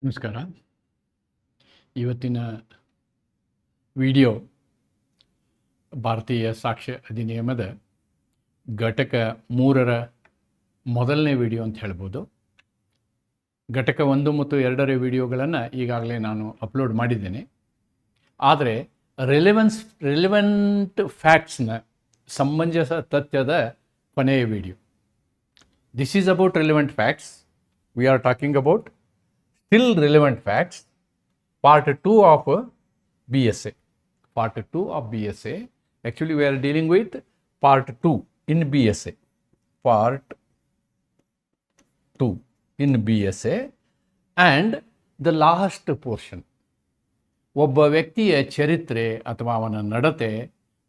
ನಮಸ್ಕಾರ. ಇವತ್ತಿನ ವಿಡಿಯೋ ಭಾರತೀಯ ಸಾಕ್ಷ್ಯ ಅಧಿನಿಯಮದ ಘಟಕ 3ರ ಮೊದಲನೇ ವಿಡಿಯೋ ಅಂತ ಹೇಳ್ಬೋದು. ಘಟಕ 1 ಮತ್ತು 2ರ ವಿಡಿಯೋಗಳನ್ನು ಈಗಾಗಲೇ ನಾನು ಅಪ್ಲೋಡ್ ಮಾಡಿದ್ದೇನೆ. ಆದರೆ ರಿಲೆವೆಂಟ್ ಫ್ಯಾಕ್ಟ್ಸ್ನ ಸಮಂಜಸ ತಥ್ಯದ ಕೊನೆಯ video. This is about relevant facts. V are talking about still relevant facts, part 2 of BSA. Part 2 of BSA. Actually, we are dealing with part 2 in BSA. Part 2 in BSA and the last portion. ಒಬ್ಬ ವ್ಯಕ್ತಿಯ ಚರಿತ್ರೆ ಅಥವಾ ಅವನ ನಡತೆ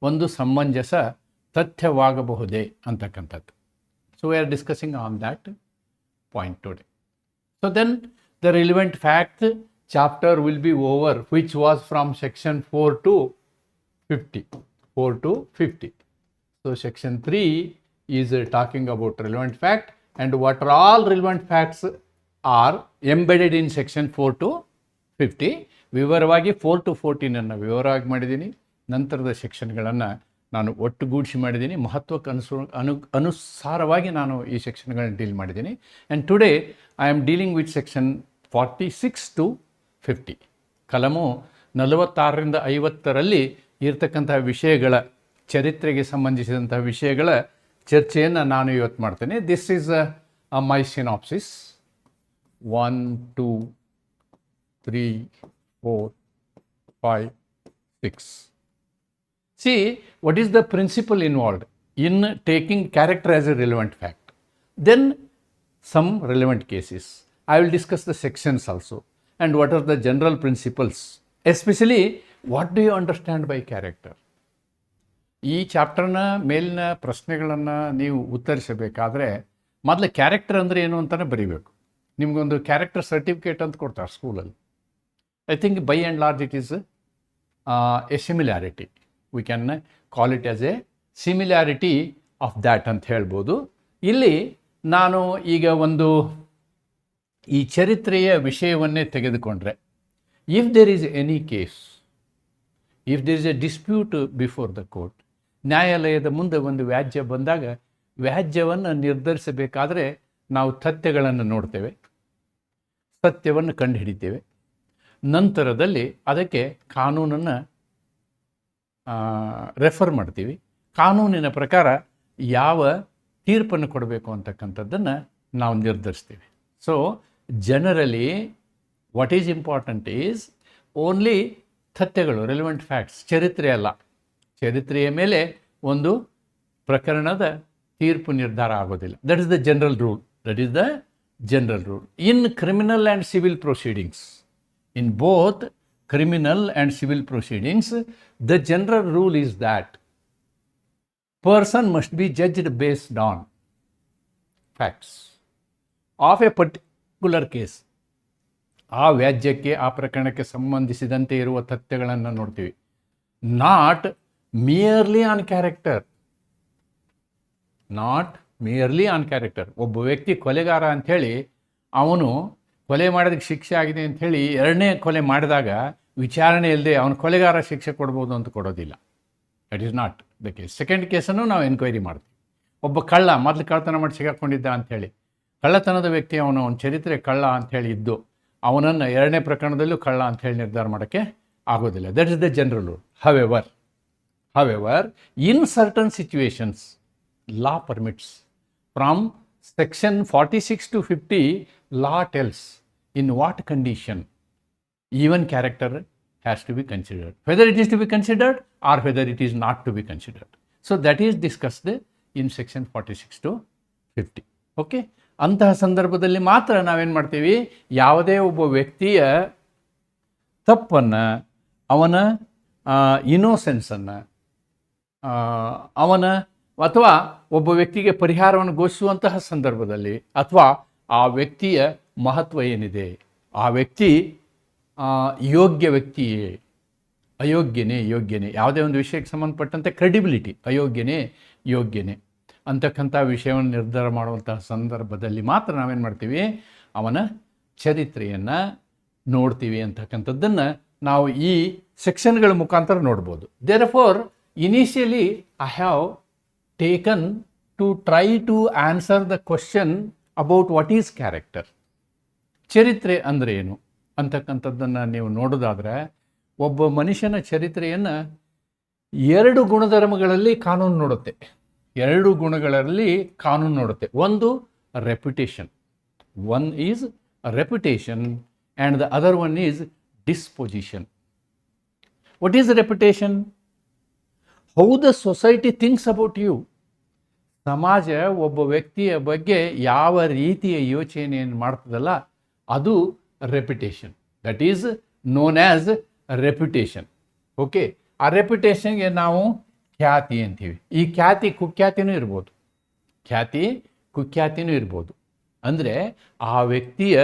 ಒಂದು ಸಮಂಜಸ ತಥ್ಯವಾಗಬಹುದೇ ಅಂತಕ್ಕಂಥದ್ದು. So we are discussing on that point today. So then the relevant fact chapter will be over, which was from section 4 to 50. 4 to 50. So section 3 is talking about relevant fact, and what are all relevant facts are embedded in section 4 to 50. ವಿವರವಾಗಿ 4 to 14 ಅನ್ನು ವಿವರವಾಗಿ ಮಾಡಿದ್ದೀನಿ. ನಂತರದ ಸೆಕ್ಷನ್ಗಳನ್ನು ನಾನು ಒಟ್ಟುಗೂಡಿಸಿ ಮಾಡಿದ್ದೀನಿ. ಮಹತ್ವಕ್ಕೆ ಅನುಸಾರವಾಗಿ ನಾನು ಈ ಸೆಕ್ಷನ್ಗಳನ್ನು ಡೀಲ್ ಮಾಡಿದ್ದೀನಿ. And today I am dealing with section 46 to 50. ಕಲಮು 46ರಿಂದ 50ರಲ್ಲಿ ಇರ್ತಕ್ಕಂಥ ವಿಷಯಗಳ ಚರಿತ್ರೆಗೆ ಸಂಬಂಧಿಸಿದಂಥ ವಿಷಯಗಳ ಚರ್ಚೆಯನ್ನು ನಾನು ಇವತ್ತು ಮಾಡ್ತೇನೆ. This is my synopsis. 1 2 3 4 5 6. See, what is the principle involved in taking character as a relevant fact? Then some relevant cases. I will discuss the sections also and what are the general principles. Especially, what do you understand by character? ಈ ಚಾಪ್ಟರ್ನ ಮೇಲಿನ ಪ್ರಶ್ನೆಗಳನ್ನು ನೀವು ಉತ್ತರಿಸಬೇಕಾದ್ರೆ ಮೊದಲು character ಅಂದರೆ ಏನು ಅಂತಲೇ ಬರೀಬೇಕು. ನಿಮಗೊಂದು ಕ್ಯಾರೆಕ್ಟರ್ ಸರ್ಟಿಫಿಕೇಟ್ ಅಂತ ಕೊಡ್ತಾರೆ ಸ್ಕೂಲಲ್ಲಿ. I think by and large it is A similarity. We can call it as A similarity of that ಅಂತ ಹೇಳ್ಬೋದು. ಇಲ್ಲಿ ನಾನು ಈಗ ಒಂದು ಈ ಚರಿತ್ರೆಯ ವಿಷಯವನ್ನೇ ತೆಗೆದುಕೊಂಡ್ರೆ, if there is any case, if there is a dispute before the court, ನ್ಯಾಯಾಲಯದ ಮುಂದೆ ಒಂದು ವ್ಯಾಜ್ಯ ಬಂದಾಗ ವ್ಯಾಜ್ಯವನ್ನು ನಿರ್ಧರಿಸಬೇಕಾದ್ರೆ ನಾವು ತಥ್ಯಗಳನ್ನು ನೋಡ್ತೇವೆ, ಸತ್ಯವನ್ನು ಕಂಡುಹಿಡಿತೇವೆ. ನಂತರದಲ್ಲಿ ಅದಕ್ಕೆ ಕಾನೂನನ್ನು ರೆಫರ್ ಮಾಡ್ತೀವಿ. ಕಾನೂನಿನ ಪ್ರಕಾರ ಯಾವ ತೀರ್ಪನ್ನು ಕೊಡಬೇಕು ಅಂತಕ್ಕಂಥದ್ದನ್ನು ನಾವು ನಿರ್ಧರಿಸ್ತೀವಿ. So generally what is important is only ತಥ್ಯಗಳು, ರೆಲೆವೆಂಟ್ ಫ್ಯಾಕ್ಟ್ಸ್, ಚರಿತ್ರೆ ಅಲ್ಲ. ಚರಿತ್ರೆಯ ಮೇಲೆ ಒಂದು ಪ್ರಕರಣದ ತೀರ್ಪು ನಿರ್ಧಾರ ಆಗೋದಿಲ್ಲ. That is the general rule. That is the general rule in criminal and civil proceedings. In both criminal and civil proceedings, the general rule is that person must be judged based on facts of a particular case. ಆ ವ್ಯಾಜ್ಯಕ್ಕೆ, ಆ ಪ್ರಕರಣಕ್ಕೆ ಸಂಬಂಧಿಸಿದಂತೆ ಇರುವ ತಥ್ಯಗಳನ್ನು ನೋಡ್ತೀವಿ. Not merely on character. Not merely on character. ಒಬ್ಬ ವ್ಯಕ್ತಿ ಕೊಲೆಗಾರ ಅಂಥೇಳಿ ಅವನು ಕೊಲೆ ಮಾಡೋದಕ್ಕೆ ಶಿಕ್ಷೆ ಆಗಿದೆ ಅಂಥೇಳಿ ಎರಡನೇ ಕೊಲೆ ಮಾಡಿದಾಗ ವಿಚಾರಣೆ ಇಲ್ಲದೆ ಅವನು ಕೊಲೆಗಾರ ಶಿಕ್ಷೆ ಕೊಡ್ಬೋದು ಅಂತ ಕೊಡೋದಿಲ್ಲ. That is not the case. Second ಕೇಸನ್ನು ನಾವು ಎನ್ಕ್ವೈರಿ ಮಾಡ್ತೀವಿ. ಒಬ್ಬ ಕಳ್ಳ ಮೊದಲು ಕಳ್ಳತನ ಮಾಡಿ ಸಿಗಾಕೊಂಡಿದ್ದ ಅಂಥೇಳಿ, ಕಳ್ಳತನದ ವ್ಯಕ್ತಿ ಅವನು ಚರಿತ್ರೆ ಕಳ್ಳ ಅಂಥೇಳಿ ಇದ್ದು ಅವನನ್ನು ಎರಡನೇ ಪ್ರಕರಣದಲ್ಲೂ ಕಳ್ಳ ಅಂಥೇಳಿ ನಿರ್ಧಾರ ಮಾಡೋಕ್ಕೆ ಆಗೋದಿಲ್ಲ. That is the general rule. However in certain situations law permits. From section 46 to 50 law tells in what condition even character has to be considered, whether it is to be considered or whether it is not to be considered. So that is discussed in section 46 to 50. Okay, ಅಂತಹ ಸಂದರ್ಭದಲ್ಲಿ ಮಾತ್ರ ನಾವೇನು ಮಾಡ್ತೀವಿ, ಯಾವುದೇ ಒಬ್ಬ ವ್ಯಕ್ತಿಯ ತಪ್ಪನ್ನು, ಅವನ ಇನೋಸೆನ್ಸನ್ನು, ಅವನ ಅಥವಾ ಒಬ್ಬ ವ್ಯಕ್ತಿಗೆ ಪರಿಹಾರವನ್ನು ಘೋಷಿಸುವಂತಹ ಸಂದರ್ಭದಲ್ಲಿ, ಅಥವಾ ಆ ವ್ಯಕ್ತಿಯ ಮಹತ್ವ ಏನಿದೆ, ಆ ವ್ಯಕ್ತಿ ಯೋಗ್ಯ ವ್ಯಕ್ತಿಯೇ, ಅಯೋಗ್ಯನೇ, ಯಾವುದೇ ಒಂದು ವಿಷಯಕ್ಕೆ ಸಂಬಂಧಪಟ್ಟಂತೆ ಕ್ರೆಡಿಬಿಲಿಟಿ, ಯೋಗ್ಯನೇ ಅಂತಕ್ಕಂಥ ವಿಷಯವನ್ನು ನಿರ್ಧಾರ ಮಾಡುವಂತಹ ಸಂದರ್ಭದಲ್ಲಿ ಮಾತ್ರ ನಾವೇನು ಮಾಡ್ತೀವಿ, ಅವನ ಚರಿತ್ರೆಯನ್ನು ನೋಡ್ತೀವಿ ಅಂತಕ್ಕಂಥದ್ದನ್ನು ನಾವು ಈ ಸೆಕ್ಷನ್ಗಳ ಮುಖಾಂತರ ನೋಡ್ಬೋದು. Therefore initially I have taken to try to answer the question about what is character. ಚರಿತ್ರೆ ಅಂದರೆ ಏನು ಅಂತಕ್ಕಂಥದ್ದನ್ನು ನೀವು ನೋಡೋದಾದರೆ, ಒಬ್ಬ ಮನುಷ್ಯನ ಚರಿತ್ರೆಯನ್ನು 2 ಗುಣಧರ್ಮಗಳಲ್ಲಿ ಕಾನೂನು ನೋಡುತ್ತೆ. 2 ಗುಣಗಳಲ್ಲಿ ಕಾನೂನು ನೋಡುತ್ತೆ. ಒಂದು reputation, one is reputation and the other one is disposition. What is reputation? How the society thinks about you. ಸಮಾಜ ಒಬ್ಬ ವ್ಯಕ್ತಿಯ ಬಗ್ಗೆ ಯಾವ ರೀತಿಯ ಯೋಚನೆಯನ್ನು ಮಾಡ್ತದಲ್ಲ, ಅದು reputation. That is known as reputation. Okay, ಆ ರೆಪ್ಯುಟೇಷನ್ಗೆ ನಾವು ಖ್ಯಾತಿ ಅಂತೀವಿ. ಈ ಖ್ಯಾತಿ ಕುಖ್ಯಾತಿನೂ ಇರ್ಬೋದು, ಖ್ಯಾತಿ ಕುಖ್ಯಾತಿನೂ ಇರ್ಬೋದು. ಅಂದರೆ ಆ ವ್ಯಕ್ತಿಯ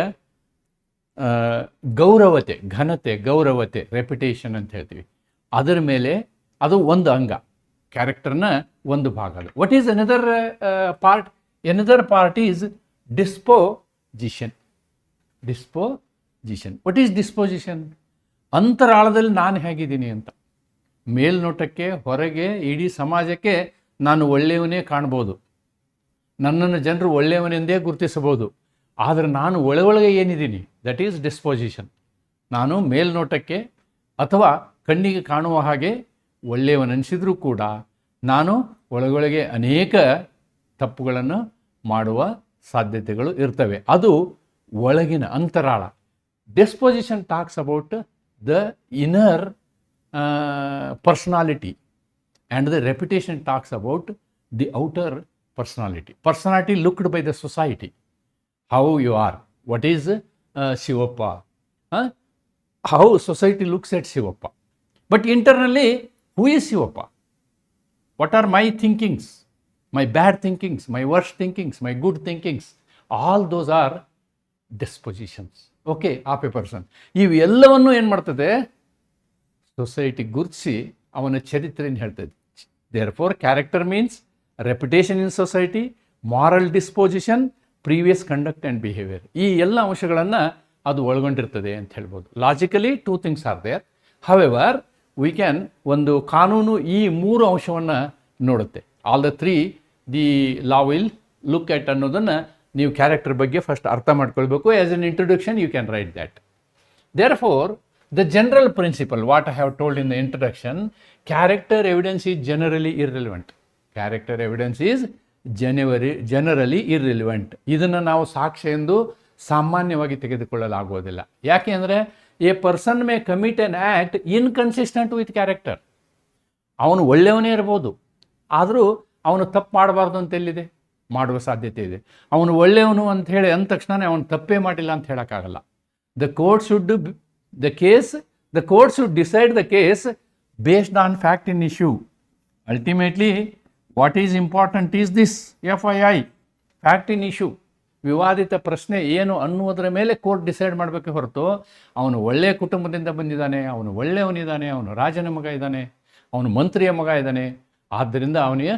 ಗೌರವತೆ, ಘನತೆ, ಗೌರವತೆ, ರೆಪ್ಯುಟೇಷನ್ ಅಂತ ಹೇಳ್ತೀವಿ. ಅದರ ಮೇಲೆ ಅದು ಒಂದು ಅಂಗ, ಕ್ಯಾರೆಕ್ಟರ್ನ ಒಂದು ಭಾಗ. What is another part? Another part is disposition. Disposition. What is disposition? ಅಂತರಾಳದಲ್ಲಿ ನಾನು ಹೇಗಿದ್ದೀನಿ ಅಂತ. ಮೇಲ್ನೋಟಕ್ಕೆ, ಹೊರಗೆ, ಇಡೀ ಸಮಾಜಕ್ಕೆ ನಾನು ಒಳ್ಳೆಯವನೇ ಕಾಣ್ಬೋದು, ನನ್ನನ್ನು ಜನರು ಒಳ್ಳೆಯವನೆಂದೇ ಗುರುತಿಸಬಹುದು. ಆದರೆ ನಾನು ಒಳಗೊಳಗೆ ಏನಿದ್ದೀನಿ, ದಟ್ ಈಸ್ ಡಿಸ್ಪೋಸಿಷನ್. ನಾನು ಮೇಲ್ನೋಟಕ್ಕೆ ಅಥವಾ ಕಣ್ಣಿಗೆ ಕಾಣುವ ಹಾಗೆ ಒಳ್ಳೆಯವನೆನಿಸಿದರೂ ಕೂಡ ನಾನು ಒಳಗೊಳಗೆ ಅನೇಕ ತಪ್ಪುಗಳನ್ನು ಮಾಡುವ ಸಾಧ್ಯತೆಗಳು ಇರ್ತವೆ. ಅದು ಒಳಗಿನ ಅಂತರಾಳ. Disposition talks about the inner personality and the reputation talks about the outer personality. Personality looked by the society. How you are. What is Shivappa? How society looks at Shivappa. But internally, who is Shivappa? What are my thinkings? My bad thinkings, my worst thinkings, my good thinkings. All those are dispositions. Okay, of a person. ಇವೆಲ್ಲವನ್ನು ಏನು ಮಾಡ್ತದೆ? Society ಗುರುತಿಸಿ ಅವನ ಚರಿತ್ರೆಯನ್ನು ಹೇಳ್ತದೆ. Therefore, character means reputation in society, moral disposition, previous conduct and behaviour. ಈ ಎಲ್ಲ ಅಂಶಗಳನ್ನು ಅದು ಒಳಗೊಂಡಿರ್ತದೆ ಅಂತ ಹೇಳ್ಬೋದು. Logically 2 things are there. However we can, ಒಂದು ಕಾನೂನು ಈ 3 ಅಂಶವನ್ನು ನೋಡುತ್ತೆ. All the 3 the law will look at ಅನ್ನೋದನ್ನು ನೀವು ಕ್ಯಾರೆಕ್ಟರ್ ಬಗ್ಗೆ ಫಸ್ಟ್ ಅರ್ಥ ಮಾಡ್ಕೊಳ್ಬೇಕು. As an introduction you can write that. Therefore the general principle, what I have told in the introduction, character evidence is generally irrelevant. Character evidence is generally irrelevant. ಇದನ್ನು ನಾವು ಸಾಕ್ಷ್ಯ ಎಂದು ಸಾಮಾನ್ಯವಾಗಿ ತೆಗೆದುಕೊಳ್ಳಲಾಗುವುದಿಲ್ಲ. ಯಾಕೆ ಅಂದರೆ a person may commit an act inconsistent with character. ಅವನು ಒಳ್ಳೆಯವನೇ ಇರ್ಬೋದು, ಆದರೂ ಅವನು ತಪ್ಪು ಮಾಡಬಾರ್ದು ಅಂತ ಎಲ್ಲಿದೆ? ಮಾಡುವ ಸಾಧ್ಯತೆ ಇದೆ. ಅವನು ಒಳ್ಳೆಯವನು ಅಂತ ಹೇಳಿ ಅಂದ ತಕ್ಷಣ ಅವನು ತಪ್ಪೇ ಮಾಡಿಲ್ಲ ಅಂತ ಹೇಳೋಕ್ಕಾಗಲ್ಲ. The court should decide the case based on fact in issue. Ultimately, what is important is this FII, fact in issue. ವಿವಾದಿತ ಪ್ರಶ್ನೆ ಏನು ಅನ್ನುವುದರ ಮೇಲೆ ಕೋರ್ಟ್ ಡಿಸೈಡ್ ಮಾಡಬೇಕೆ ಹೊರತು ಅವನು ಒಳ್ಳೆಯ ಕುಟುಂಬದಿಂದ ಬಂದಿದ್ದಾನೆ, ಅವನು ಒಳ್ಳೆಯವನಿದ್ದಾನೆ, ಅವನು ರಾಜನ ಮಗ ಇದ್ದಾನೆ, ಅವನು ಮಂತ್ರಿಯ ಮಗ ಇದ್ದಾನೆ, ಆದ್ದರಿಂದ ಅವನಿಗೆ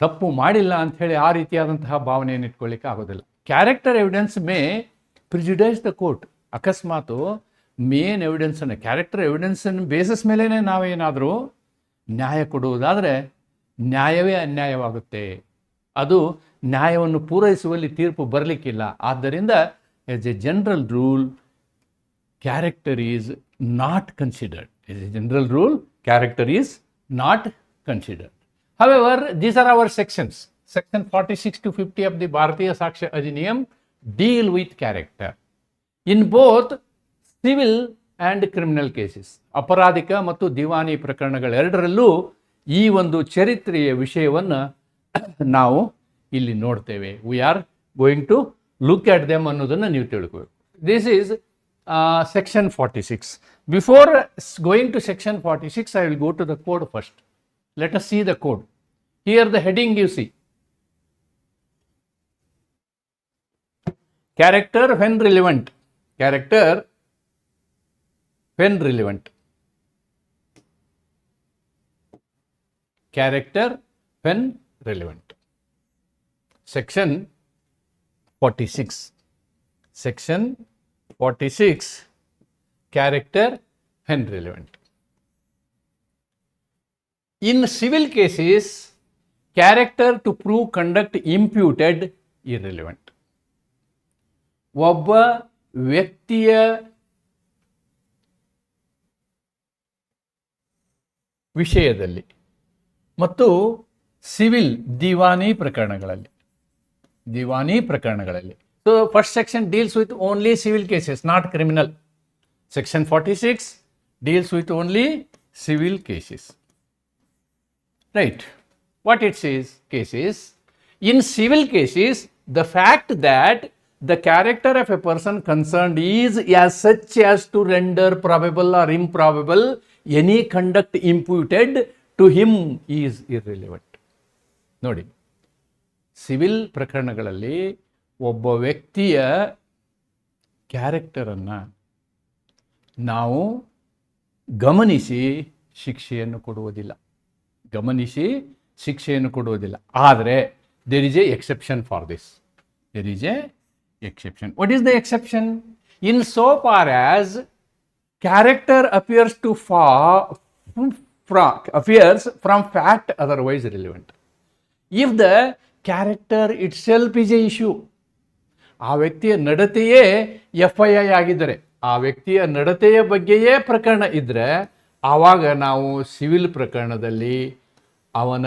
ತಪ್ಪು ಮಾಡಿಲ್ಲ ಅಂಥೇಳಿ ಆ ರೀತಿಯಾದಂತಹ ಭಾವನೆಯನ್ನು ಇಟ್ಕೊಳ್ಳಿಕ್ಕೆ ಆಗೋದಿಲ್ಲ. Character evidence may prejudice the court. ಅಕಸ್ಮಾತು ಮೇನ್ ಎವಿಡೆನ್ಸನ್ನು, ಕ್ಯಾರೆಕ್ಟರ್ ಎವಿಡೆನ್ಸನ್ನು ಬೇಸಿಸ್ ಮೇಲೇ ನಾವೇನಾದರೂ ನ್ಯಾಯ ಕೊಡುವುದಾದರೆ ನ್ಯಾಯವೇ ಅನ್ಯಾಯವಾಗುತ್ತೆ. ಅದು ನ್ಯಾಯವನ್ನು ಪೂರೈಸುವಲ್ಲಿ ತೀರ್ಪು ಬರಲಿಕ್ಕಿಲ್ಲ. ಆದ್ದರಿಂದ as A general rule character is not considered. As A general rule character is not considered. However, these are our sections. Section 46 to 50 of the Bharatiya Sakshya Adhiniyam deal with character in both civil and criminal cases. ಅಪರಾಧಿಕ ಮತ್ತು ದಿವಾನಿ ಪ್ರಕರಣಗಳೆರಡರಲ್ಲೂ ಈ ಒಂದು ಚರಿತ್ರೆಯ ವಿಷಯವನ್ನು ನಾವು ಇಲ್ಲಿ ನೋಡ್ತೇವೆ. We are going to look at them ಅನ್ನೋದನ್ನು ನೀವು ತಿಳ್ಕೋಬೇಕು. This is section 46. Before going to section 46, I will go to the code first. Let us see the code. Here the heading you see. Character when relevant. Character when relevant. Character when relevant. Section 46. Section 46 character and relevant. In civil cases, character to prove conduct imputed irrelevant. ಒಬ್ಬ ವ್ಯಕ್ತಿಯ ವಿಷಯದಲ್ಲಿ ಮತ್ತು civil Diwani ಪ್ರಕರಣಗಳಲ್ಲಿ so first section deals with only civil cases, not criminal. Section 46 deals with only civil cases. Right. What it says, cases. In civil cases, the fact that the character of a person concerned is as such as to render probable or improbable any conduct imputed to him is irrelevant. ನೋಡಿ, civil ಪ್ರಕರಣಗಳಲ್ಲಿ ಒಬ್ಬ ವ್ಯಕ್ತಿಯ ಕ್ಯಾರೆಕ್ಟರನ್ನು ನಾವು ಗಮನಿಸಿ ಶಿಕ್ಷೆಯನ್ನು ಕೊಡುವುದಿಲ್ಲ. ಆದರೆ there is a exception for this. What is the exception? In so far as character appears from fact otherwise relevant. If the character itself is a issue, ಆ ವ್ಯಕ್ತಿಯ ನಡತೆಯೇ FII ಆಗಿದ್ದರೆ, ಆ ವ್ಯಕ್ತಿಯ ನಡತೆಯ ಬಗ್ಗೆಯೇ ಪ್ರಕರಣ ಇದ್ದರೆ, ಆವಾಗ ನಾವು ಸಿವಿಲ್ ಪ್ರಕರಣದಲ್ಲಿ ಅವನ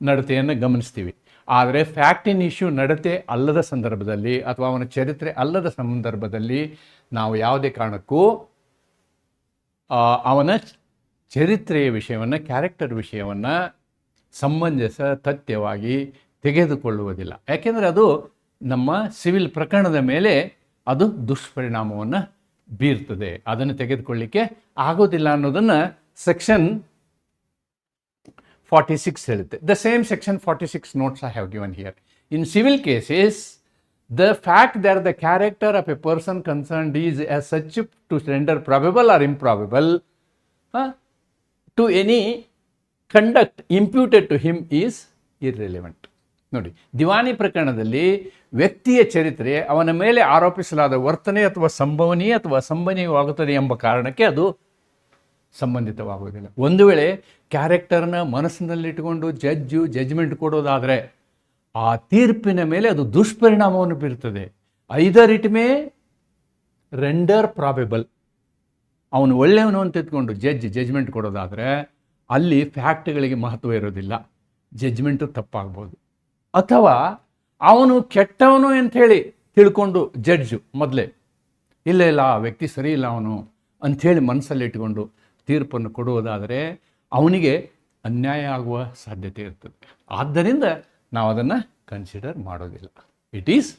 ನಡತೆಯನ್ನು ಗಮನಿಸ್ತೀವಿ. ಆದರೆ ಫ್ಯಾಕ್ಟ್ ಇನ್ ಇಶ್ಯೂ ನಡತೆ ಅಲ್ಲದ ಸಂದರ್ಭದಲ್ಲಿ ಅಥವಾ ಅವನ ಚರಿತ್ರೆ ಅಲ್ಲದ ಸಂದರ್ಭದಲ್ಲಿ ನಾವು ಯಾವುದೇ ಕಾರಣಕ್ಕೂ ಅವನ ಚರಿತ್ರೆಯ ವಿಷಯವನ್ನು, ಕ್ಯಾರೆಕ್ಟರ್ ವಿಷಯವನ್ನು ಸಮಂಜಸ ತಥ್ಯವಾಗಿ ತೆಗೆದುಕೊಳ್ಳುವುದಿಲ್ಲ. ಯಾಕೆಂದರೆ ಅದು ನಮ್ಮ ಸಿವಿಲ್ ಪ್ರಕರಣದ ಮೇಲೆ ಅದು ದುಷ್ಪರಿಣಾಮವನ್ನು ಬೀರ್ತದೆ. ಅದನ್ನು ತೆಗೆದುಕೊಳ್ಳಿಕ್ಕೆ ಆಗೋದಿಲ್ಲ ಅನ್ನೋದನ್ನು ಸೆಕ್ಷನ್ 46 ಹೇಳುತ್ತೆ. The same section 46 notes I have given here. In civil cases, the fact that the character of a person concerned is as such to render probable or improbable to any conduct imputed to him is irrelevant. ನೋಡಿ, ದಿವಾನಿ ಪ್ರಕರಣದಲ್ಲಿ ವ್ಯಕ್ತಿಯ ಚರಿತ್ರೆ, ಅವನ ಮೇಲೆ ಆರೋಪಿಸಲಾದ ವರ್ತನೆ ಅಥವಾ ಸಂಭವನೀಯ ಅಥವಾ ಅಸಂಭವನೀಯವಾಗುತ್ತದೆ ಎಂಬ ಕಾರಣಕ್ಕೆ ಅದು ಸಂಬಂಧಿತವಾಗುವುದಿಲ್ಲ. ಒಂದು ವೇಳೆ ಕ್ಯಾರೆಕ್ಟರ್ನ ಮನಸ್ಸಿನಲ್ಲಿಟ್ಟುಕೊಂಡು ಜಡ್ಜ್ಮೆಂಟ್ ಕೊಡೋದಾದರೆ ಆ ತೀರ್ಪಿನ ಮೇಲೆ ಅದು ದುಷ್ಪರಿಣಾಮವನ್ನು ಬೀರುತ್ತದೆ. ಐದರ್ ಇಟ್ ಮೇ ರೆಂಡರ್ ಪ್ರಾಬೆಬಲ್, ಅವನು ಒಳ್ಳೆಯವನು ಅಂತ ಇಟ್ಕೊಂಡು ಜಡ್ಜ್ಮೆಂಟ್ ಕೊಡೋದಾದರೆ ಅಲ್ಲಿ ಫ್ಯಾಕ್ಟ್ಗಳಿಗೆ ಮಹತ್ವ ಇರೋದಿಲ್ಲ, ಜಡ್ಜ್ಮೆಂಟು ತಪ್ಪಾಗ್ಬೋದು. ಅಥವಾ ಅವನು ಕೆಟ್ಟವನು ಅಂಥೇಳಿ ತಿಳ್ಕೊಂಡು ಜಡ್ಜು ಮೊದಲೇ ಇಲ್ಲ ಆ ವ್ಯಕ್ತಿ ಸರಿ ಇಲ್ಲ ಅವನು ಅಂಥೇಳಿ ಮನಸ್ಸಲ್ಲಿ ಇಟ್ಕೊಂಡು ತೀರ್ಪನ್ನು ಕೊಡುವುದಾದರೆ ಅವನಿಗೆ ಅನ್ಯಾಯ ಆಗುವ ಸಾಧ್ಯತೆ ಇರ್ತದೆ. ಆದ್ದರಿಂದ ನಾವು ಅದನ್ನು ಕನ್ಸಿಡರ್ ಮಾಡೋದಿಲ್ಲ. It is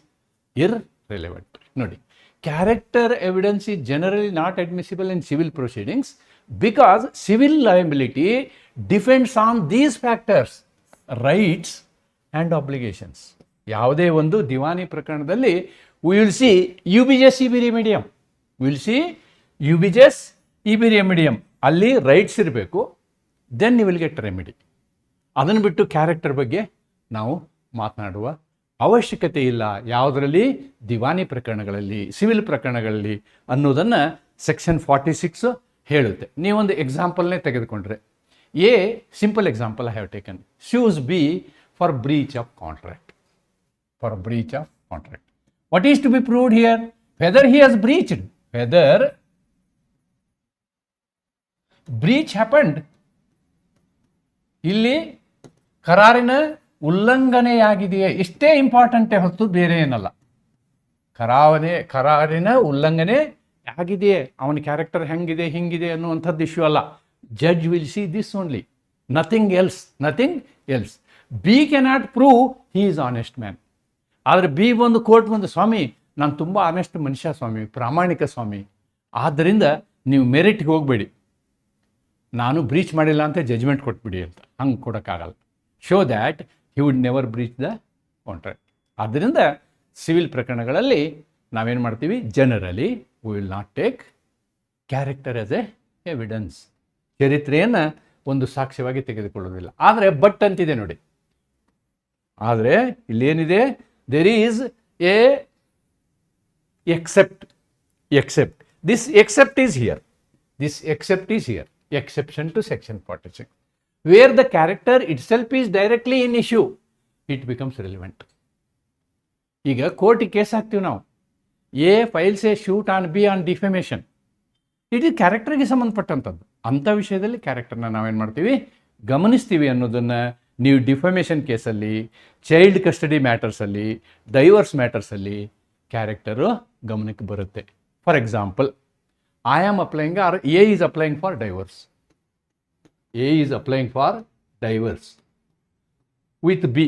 irrelevant. ನೋಡಿ, character evidence is generally not admissible in civil proceedings because civil liability depends on these factors, rights and obligations. ಯಾವುದೇ ಒಂದು ದಿವಾನಿ ಪ್ರಕರಣದಲ್ಲಿ ವಿಲ್ ಸಿ ಯುಬಿಜಸ್ ಇಬಿ ರೆಮಿಡಿಯಮ್, ಅಲ್ಲಿ ರೈಟ್ಸ್ ಇರಬೇಕು, then you will get remedy. ಅದನ್ನು ಬಿಟ್ಟು ಕ್ಯಾರೆಕ್ಟರ್ ಬಗ್ಗೆ ನಾವು ಮಾತನಾಡುವ ಅವಶ್ಯಕತೆ ಇಲ್ಲ ಯಾವುದರಲ್ಲಿ, ದಿವಾನಿ ಪ್ರಕರಣಗಳಲ್ಲಿ, ಸಿವಿಲ್ ಪ್ರಕರಣಗಳಲ್ಲಿ ಅನ್ನೋದನ್ನು ಸೆಕ್ಷನ್ 46 ಹೇಳುತ್ತೆ. ನೀವೊಂದು ಎಕ್ಸಾಂಪಲ್ನೇ ತೆಗೆದುಕೊಂಡ್ರೆ, simple example I have taken, shoes B for breach of contract. What is to be proved here? Whether he has breached, whether breach happened. ಇಲ್ಲಿ ಕರಾರಿನ ಉಲ್ಲಂಘನೆಯಾಗಿದೆಯೇ ಇಷ್ಟೇ ಇಂಪಾರ್ಟೆಂಟೇ ಹೊತ್ತು ಬೇರೆ ಏನಲ್ಲ. ಕರಾರಿನ ಉಲ್ಲಂಘನೆ ಆಗಿದೆಯೇ, ಅವನ ಕ್ಯಾರೆಕ್ಟರ್ ಹೆಂಗಿದೆ ಹಿಂಗಿದೆ ಅನ್ನುವಂಥದ್ದು ಇಶ್ಯೂ ಅಲ್ಲ. Judge will see this only, nothing else. B cannot prove he is honest man. ಆದರೆ ಬಿ ಬಂದು ಕೋರ್ಟ್ ಬಂದು, ಸ್ವಾಮಿ ನಾನು ತುಂಬ ಆನೆಸ್ಟ್ ಮನುಷ್ಯ ಸ್ವಾಮಿ, ಪ್ರಾಮಾಣಿಕ ಸ್ವಾಮಿ, ಆದ್ದರಿಂದ ನೀವು ಮೆರಿಟ್ಗೆ ಹೋಗಬೇಡಿ, ನಾನು ಬ್ರೀಚ್ ಮಾಡಿಲ್ಲ ಅಂತ ಜಜ್ಮೆಂಟ್ ಕೊಟ್ಬಿಡಿ ಅಂತ. ಹಂಗೆ ಕೊಡೋಕ್ಕಾಗಲ್ಲ. Show that he would never breach the contract. ಆದ್ದರಿಂದ ಸಿವಿಲ್ ಪ್ರಕರಣಗಳಲ್ಲಿ ನಾವೇನು ಮಾಡ್ತೀವಿ, generally we will not take character as a evidence, ಚರಿತ್ರೆಯನ್ನು ಒಂದು ಸಾಕ್ಷ್ಯವಾಗಿ ತೆಗೆದುಕೊಳ್ಳೋದಿಲ್ಲ. ಆದರೆ ಬಟ್ ಅಂತಿದೆ ನೋಡಿ, ಆದರೆ ಇಲ್ಲೇನಿದೆ, there is a except This except is here. This except is here. Exception to section 46. Where the character itself is directly in issue, it becomes relevant. ಈಗ ಕೋರ್ಟಿಗೆ ಕೇಸ್ ಹಾಕ್ತೀವಿ ನಾವು, A files a suit on B on defamation. ಇದು ಕ್ಯಾರೆಕ್ಟರ್ಗೆ ಸಂಬಂಧಪಟ್ಟಂಥದ್ದು. ಅಂಥ ವಿಷಯದಲ್ಲಿ ಕ್ಯಾರೆಕ್ಟರ್ನ ನಾವೇನು ಮಾಡ್ತೀವಿ, ಗಮನಿಸ್ತೀವಿ ಅನ್ನೋದನ್ನು ನೀವು ಡಿಫಮೇಷನ್ ಕೇಸಲ್ಲಿ, ಚೈಲ್ಡ್ ಕಸ್ಟಡಿ ಮ್ಯಾಟರ್ಸಲ್ಲಿ, ಡೈವರ್ಸ್ ಮ್ಯಾಟರ್ಸಲ್ಲಿ ಕ್ಯಾರೆಕ್ಟರು ಗಮನಕ್ಕೆ ಬರುತ್ತೆ. For example, I am applying or A is applying for divorce. A is applying for divorce with B.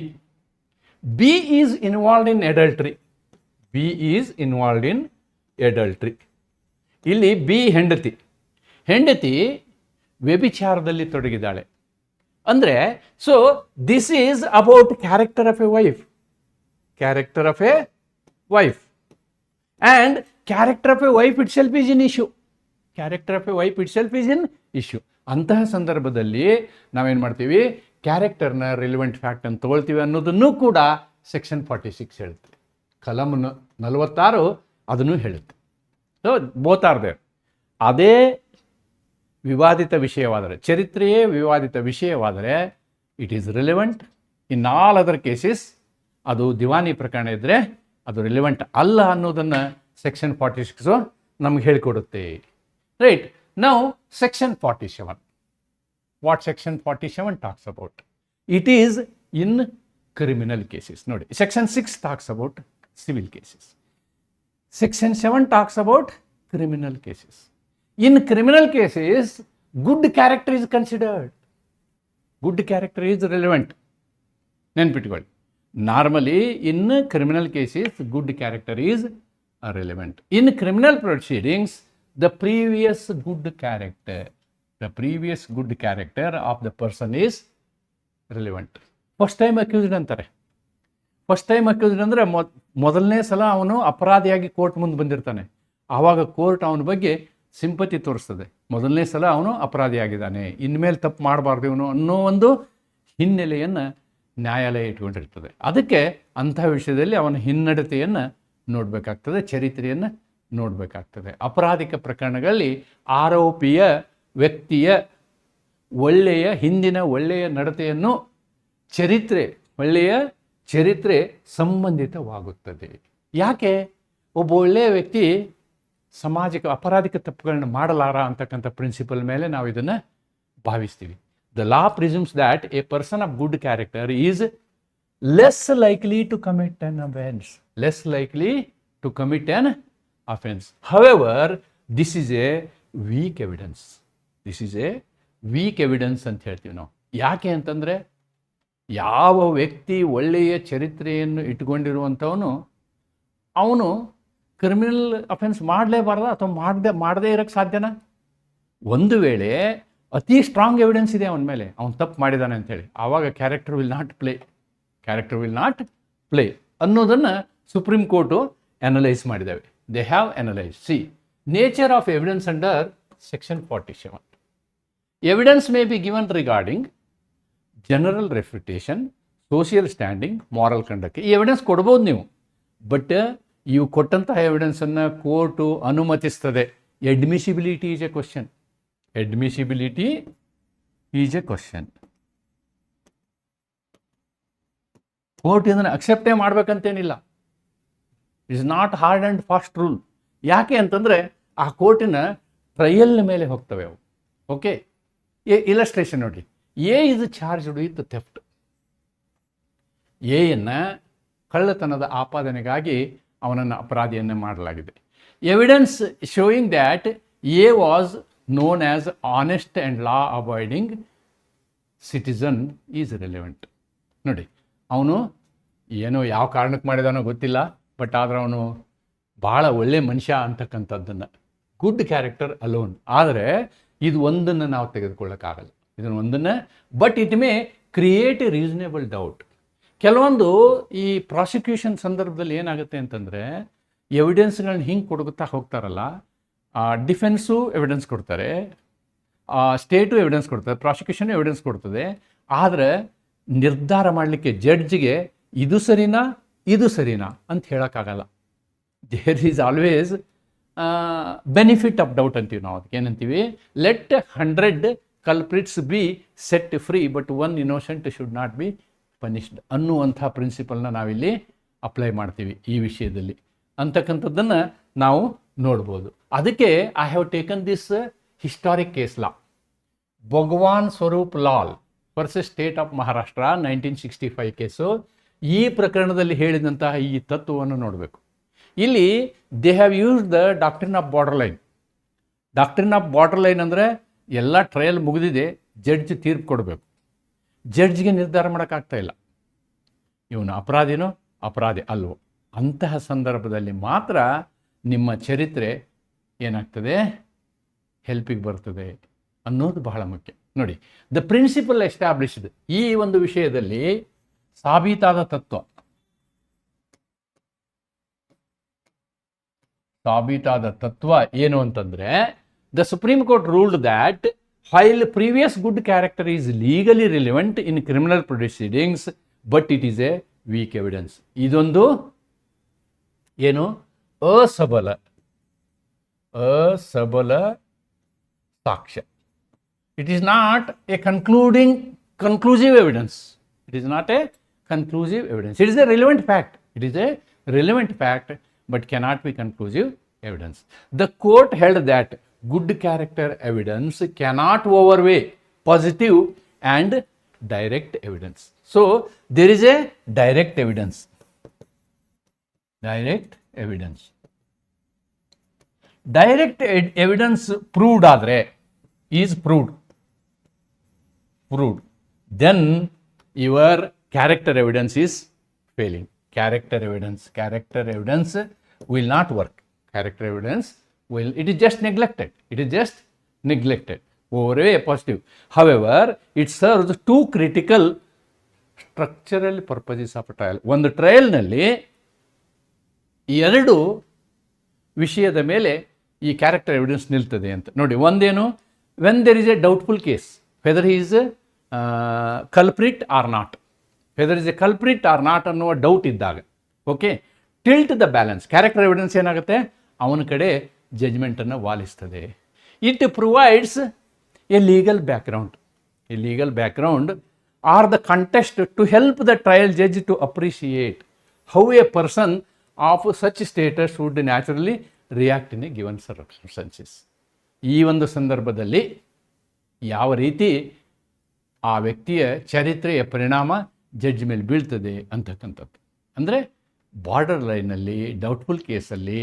B is involved in adultery. B is involved in adultery. ಇಲ್ಲಿ B ಹೆಂಡತಿ ವ್ಯಭಿಚಾರದಲ್ಲಿ ತೊಡಗಿದ್ದಾಳೆ ಅಂದರೆ, so this is about character of A wife. Character of A wife and character of A wife it self is in issue. Character of A wife it self is in issue. ಅಂತಹ ಸಂದರ್ಭದಲ್ಲಿ ನಾವೇನು ಮಾಡ್ತೀವಿ, ಕ್ಯಾರೆಕ್ಟರ್ನ relevant fact ಅಂತ ತೊಗೊಳ್ತೀವಿ ಅನ್ನೋದನ್ನು ಕೂಡ section 46 ಹೇಳುತ್ತೆ. ಕಲಂ 46 ಅದನ್ನು ಹೇಳುತ್ತೆ. So both are there. ಅದೇ ವಿವಾದಿತ ವಿಷಯವಾದರೆ, ಚರಿತ್ರೆಯೇ ವಿವಾದಿತ ವಿಷಯವಾದರೆ it is relevant. In all other cases ಅದು ದಿವಾನಿ ಪ್ರಕರಣ ಇದ್ದರೆ ಅದು ರಿಲಿವೆಂಟ್ ಅಲ್ಲ ಅನ್ನೋದನ್ನು ಸೆಕ್ಷನ್ 46 ನಮ್ಗೆ ಹೇಳಿಕೊಡುತ್ತೆ. Right. Now section 47. What section 47 talks about? It is in criminal cases. ನೋಡಿ, section 6 talks about civil cases. Section 7 talks about criminal cases. In criminal cases good character is considered. Good character is relevant. ನೆನ್ಪಿಟ್ಕೊಳ್ಳಿ, normally in criminal cases good character is relevant. In criminal proceedings, the previous good character of the person is relevant. First time accused ಅಂತಾರೆ. First time accused ಅಂದರೆ ಮೊದಲನೇ ಸಲ ಅವನು ಅಪರಾಧಿಯಾಗಿ court ಮುಂದೆ ಬಂದಿರ್ತಾನೆ. ಆವಾಗ court ಅವನ ಬಗ್ಗೆ ಸಿಂಪತಿ ತೋರಿಸ್ತದೆ. ಮೊದಲನೇ ಸಲ ಅವನು ಅಪರಾಧಿಯಾಗಿದ್ದಾನೆ, ಇನ್ಮೇಲೆ ತಪ್ಪು ಮಾಡಬಾರ್ದು ಇವನು ಅನ್ನೋ ಒಂದು ಹಿನ್ನೆಲೆಯನ್ನು ನ್ಯಾಯಾಲಯ ಇಟ್ಕೊಂಡಿರ್ತದೆ. ಅದಕ್ಕೆ ಅಂಥ ವಿಷಯದಲ್ಲಿ ಅವನ ಹಿನ್ನಡತೆಯನ್ನು ನೋಡಬೇಕಾಗ್ತದೆ, ಚರಿತ್ರೆಯನ್ನು ನೋಡಬೇಕಾಗ್ತದೆ. ಅಪರಾಧಿಕ ಪ್ರಕರಣಗಳಲ್ಲಿ ಆರೋಪಿಯ ವ್ಯಕ್ತಿಯ ಒಳ್ಳೆಯ ಹಿಂದಿನ ಒಳ್ಳೆಯ ನಡತೆಯನ್ನು ಒಳ್ಳೆಯ ಚರಿತ್ರೆ ಸಂಬಂಧಿತವಾಗುತ್ತದೆ. ಯಾಕೆ? ಒಬ್ಬ ಒಳ್ಳೆಯ ವ್ಯಕ್ತಿ ಸಮಾಜಕ್ಕೆ ಅಪರಾಧಿಕ ತಪ್ಪುಗಳನ್ನ ಮಾಡಲಾರ ಅಂತಕ್ಕಂಥ ಪ್ರಿನ್ಸಿಪಲ್ ಮೇಲೆ ನಾವು ಇದನ್ನು ಭಾವಿಸ್ತೀವಿ. The law presumes that a person of good character is less likely to commit an offense. However, this is a weak evidence. ಅಂತ ಹೇಳ್ತೀವಿ ನಾವು. ಯಾಕೆ ಅಂತಂದರೆ, ಯಾವ ವ್ಯಕ್ತಿ ಒಳ್ಳೆಯ ಚರಿತ್ರೆಯನ್ನು ಇಟ್ಕೊಂಡಿರುವಂಥವನು ಅವನು ಕ್ರಿಮಿನಲ್ ಅಫೆನ್ಸ್ ಮಾಡಲೇಬಾರ್ದ ಅಥವಾ ಮಾಡದೇ ಇರೋಕ್ಕೆ ಸಾಧ್ಯನಾ? ಒಂದು ವೇಳೆ ಅತಿ ಸ್ಟ್ರಾಂಗ್ ಎವಿಡೆನ್ಸ್ ಇದೆ ಅವನ ಮೇಲೆ, ಅವನು ತಪ್ಪು ಮಾಡಿದ್ದಾನೆ ಅಂಥೇಳಿ, ಆವಾಗ ಕ್ಯಾರೆಕ್ಟರ್ ವಿಲ್ ನಾಟ್ ಪ್ಲೇ ಅನ್ನೋದನ್ನು ಸುಪ್ರೀಂ ಕೋರ್ಟು ಅನಲೈಸ್ ಮಾಡಿದ್ದಾವೆ. They have analyse. See nature of evidence under section 47. Evidence may be given regarding general reputation, social standing, moral conduct. ಈ ಎವಿಡೆನ್ಸ್ ಕೊಡ್ಬೋದು ನೀವು, ಬಟ್ ಇವು ಕೊಟ್ಟಂತಹ ಎವಿಡೆನ್ಸನ್ನು ಕೋರ್ಟು ಅನುಮತಿಸ್ತದೆ. Admissibility is a question. Court ಇದನ್ನು ಅಕ್ಸೆಪ್ಟೇ ಮಾಡಬೇಕಂತೇನಿಲ್ಲ. It's not hard and fast rule. ಯಾಕೆ ಅಂತಂದರೆ ಆ ಕೋರ್ಟಿನ ಟ್ರಯಲ್ ಮೇಲೆ ಹೋಗ್ತವೆ ಅವು. ಓಕೆ, ಇಲಸ್ಟ್ರೇಷನ್ ನೋಡಿ. A is charged with theft. ಎಯನ್ನು ಕಳ್ಳತನದ ಆಪಾದನೆಗಾಗಿ ಅವನನ್ನು ಅಪರಾಧಿಯನ್ನು ಮಾಡಲಾಗಿದೆ. Evidence showing that A was known as honest and law avoiding citizen is relevant. ನೋಡಿ, ಅವನು ಏನೋ ಯಾವ ಕಾರಣಕ್ಕೆ ಮಾಡಿದಾನೋ ಗೊತ್ತಿಲ್ಲ, ಬಟ್ ಆದರೆ ಅವನು ಭಾಳ ಒಳ್ಳೆ ಮನುಷ್ಯ ಅಂತಕ್ಕಂಥದ್ದನ್ನು, ಗುಡ್ ಕ್ಯಾರೆಕ್ಟರ್ ಅಲೋನ್. ಆದರೆ ಇದು ಒಂದನ್ನು ನಾವು ತೆಗೆದುಕೊಳ್ಳೋಕ್ಕಾಗಲ್ಲ, ಇದನ್ನು ಒಂದನ್ನು. But it may create A reasonable doubt. ಕೆಲವೊಂದು ಈ ಪ್ರಾಸಿಕ್ಯೂಷನ್ ಸಂದರ್ಭದಲ್ಲಿ ಏನಾಗುತ್ತೆ ಅಂತಂದರೆ, ಎವಿಡೆನ್ಸ್ಗಳನ್ನ ಹಿಂಗೆ ಕೊಡ್ತಾ ಹೋಗ್ತಾರಲ್ಲ, ಡಿಫೆನ್ಸು ಎವಿಡೆನ್ಸ್ ಕೊಡ್ತಾರೆ, ಸ್ಟೇಟು ಎವಿಡೆನ್ಸ್ ಕೊಡ್ತಾರೆ, ಪ್ರಾಸಿಕ್ಯೂಷನ್ ಎವಿಡೆನ್ಸ್ ಕೊಡ್ತದೆ. ಆದರೆ ನಿರ್ಧಾರ ಮಾಡಲಿಕ್ಕೆ ಜಡ್ಜ್ಗೆ ಇದು ಸರಿನಾ ಅಂತ ಹೇಳೋಕ್ಕಾಗಲ್ಲ. There is always benefit of doubt ಅಂತೀವಿ ನಾವು. ಅದಕ್ಕೆ ಏನಂತೀವಿ, let 100 culprits be set free but one innocent should not be punished ಅನ್ನುವಂಥ ಪ್ರಿನ್ಸಿಪಲ್ನ ನಾವಿಲ್ಲಿ ಅಪ್ಲೈ ಮಾಡ್ತೀವಿ ಈ ವಿಷಯದಲ್ಲಿ ಅಂತಕ್ಕಂಥದ್ದನ್ನು ನಾವು ನೋಡ್ಬೋದು. ಅದಕ್ಕೆ I have taken this historic case law, Bhagwan Swaroop Lal versus state of Maharashtra 1965 case. ಈ ಪ್ರಕರಣದಲ್ಲಿ ಹೇಳಿದಂತಹ ಈ ತತ್ವವನ್ನು ನೋಡಬೇಕು. ಇಲ್ಲಿ they have used the doctrine of border line. Doctrine of border line ಅಂದರೆ ಎಲ್ಲ ಟ್ರಯಲ್ ಮುಗಿದಿದೆ, ಜಡ್ಜ್ ತೀರ್ಪು ಕೊಡಬೇಕು. ಜಡ್ಜ್ಗೆ ನಿರ್ಧಾರ ಮಾಡೋಕ್ಕಾಗ್ತಾ ಇಲ್ಲ, ಇವನು ಅಪರಾಧಿನೋ ಅಪರಾಧಿ ಅಲ್ವೋ. ಅಂತಹ ಸಂದರ್ಭದಲ್ಲಿ ಮಾತ್ರ ನಿಮ್ಮ ಚರಿತ್ರೆ ಏನಾಗ್ತದೆ, ಹೆಲ್ಪಿಗೆ ಬರ್ತದೆ ಅನ್ನೋದು ಬಹಳ ಮುಖ್ಯ. ನೋಡಿ, ದ ಪ್ರಿನ್ಸಿಪಲ್ ಎಸ್ಟಾಬ್ಲಿಷ್ಡ್, ಈ ಒಂದು ವಿಷಯದಲ್ಲಿ ಸಾಬೀತಾದ ತತ್ವ ಏನು ಅಂತಂದರೆ, the supreme court ruled that while previous good character is legally relevant in criminal proceedings but it is a weak evidence. ಇದೊಂದು ಏನು, ಅಸಬಲ ಸಾಕ್ಷ್ಯ. It is not a conclusive evidence. It is not a conclusive evidence. It is a relevant fact. It is a relevant fact but cannot be conclusive evidence. The court held that good character evidence cannot overweigh positive and direct evidence. So there is a direct evidence. Direct evidence proved adre is proved, then your character evidence is failing. Character evidence will not work. Character evidence it is just neglected. Overweight positive. However, it serves two critical structural purposes of a trial. ಒಂದು ಟ್ರಯಲ್ನಲ್ಲಿ ಎರಡು ವಿಷಯದ ಮೇಲೆ ಈ character evidence ನಿಲ್ತದೆ ಅಂತ ನೋಡಿ. ಒಂದೇನು, when there is a doubtful case, whether he is culprit or not, ಅನ್ನುವ ಡೌಟ್ ಇದ್ದಾಗ, okay, tilt the balance. Character evidence ಏನಾಗುತ್ತೆ, ಅವನ ಕಡೆ ಜಜ್ಮೆಂಟನ್ನು ವಾಲಿಸ್ತದೆ. It provides a legal background or the context to help the trial judge to appreciate how a person of such status would naturally react in a given circumstances. ಈ ಒಂದು ಸಂದರ್ಭದಲ್ಲಿ ಯಾವ ರೀತಿ ಆ ವ್ಯಕ್ತಿಯ ಚರಿತ್ರೆಯ ಪರಿಣಾಮ ಜಡ್ಜ್ ಮೇಲೆ ಬೀಳ್ತದೆ ಅಂತಕ್ಕಂಥದ್ದು. ಅಂದರೆ ಬಾರ್ಡರ್ ಲೈನಲ್ಲಿ ಡೌಟ್ಫುಲ್ ಕೇಸಲ್ಲಿ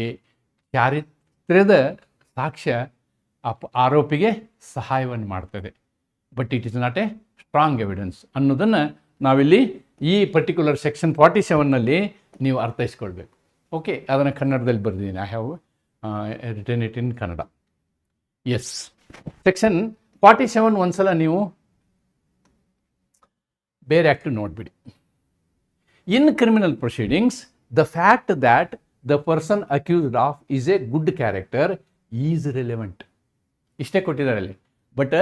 ಚಾರಿತ್ರ್ಯದ ಸಾಕ್ಷ್ಯ ಆರೋಪಿಗೆ ಸಹಾಯವನ್ನು ಮಾಡ್ತದೆ, but it is not A strong evidence ಅನ್ನೋದನ್ನು ನಾವಿಲ್ಲಿ ಈ ಪರ್ಟಿಕ್ಯುಲರ್ ಸೆಕ್ಷನ್ 47ನಲ್ಲಿ ನೀವು ಅರ್ಥೈಸ್ಕೊಳ್ಬೇಕು. ಓಕೆ, ಅದನ್ನು ಕನ್ನಡದಲ್ಲಿ ಬರೆದಿದ್ದೀನಿ. I have written it in Kannada. Yes, section 47 ಒಂದ್ಸಲ ನೀವು ಬೇರೆ ಆ್ಯಕ್ಟ್ ನೋಡಿಬಿಡಿ. In criminal proceedings the fact that the person accused of is a good character is relevant. ಇಷ್ಟೇ ಕೊಟ್ಟಿದ್ದಾರೆ ಅಲ್ಲಿ. ಬಟ್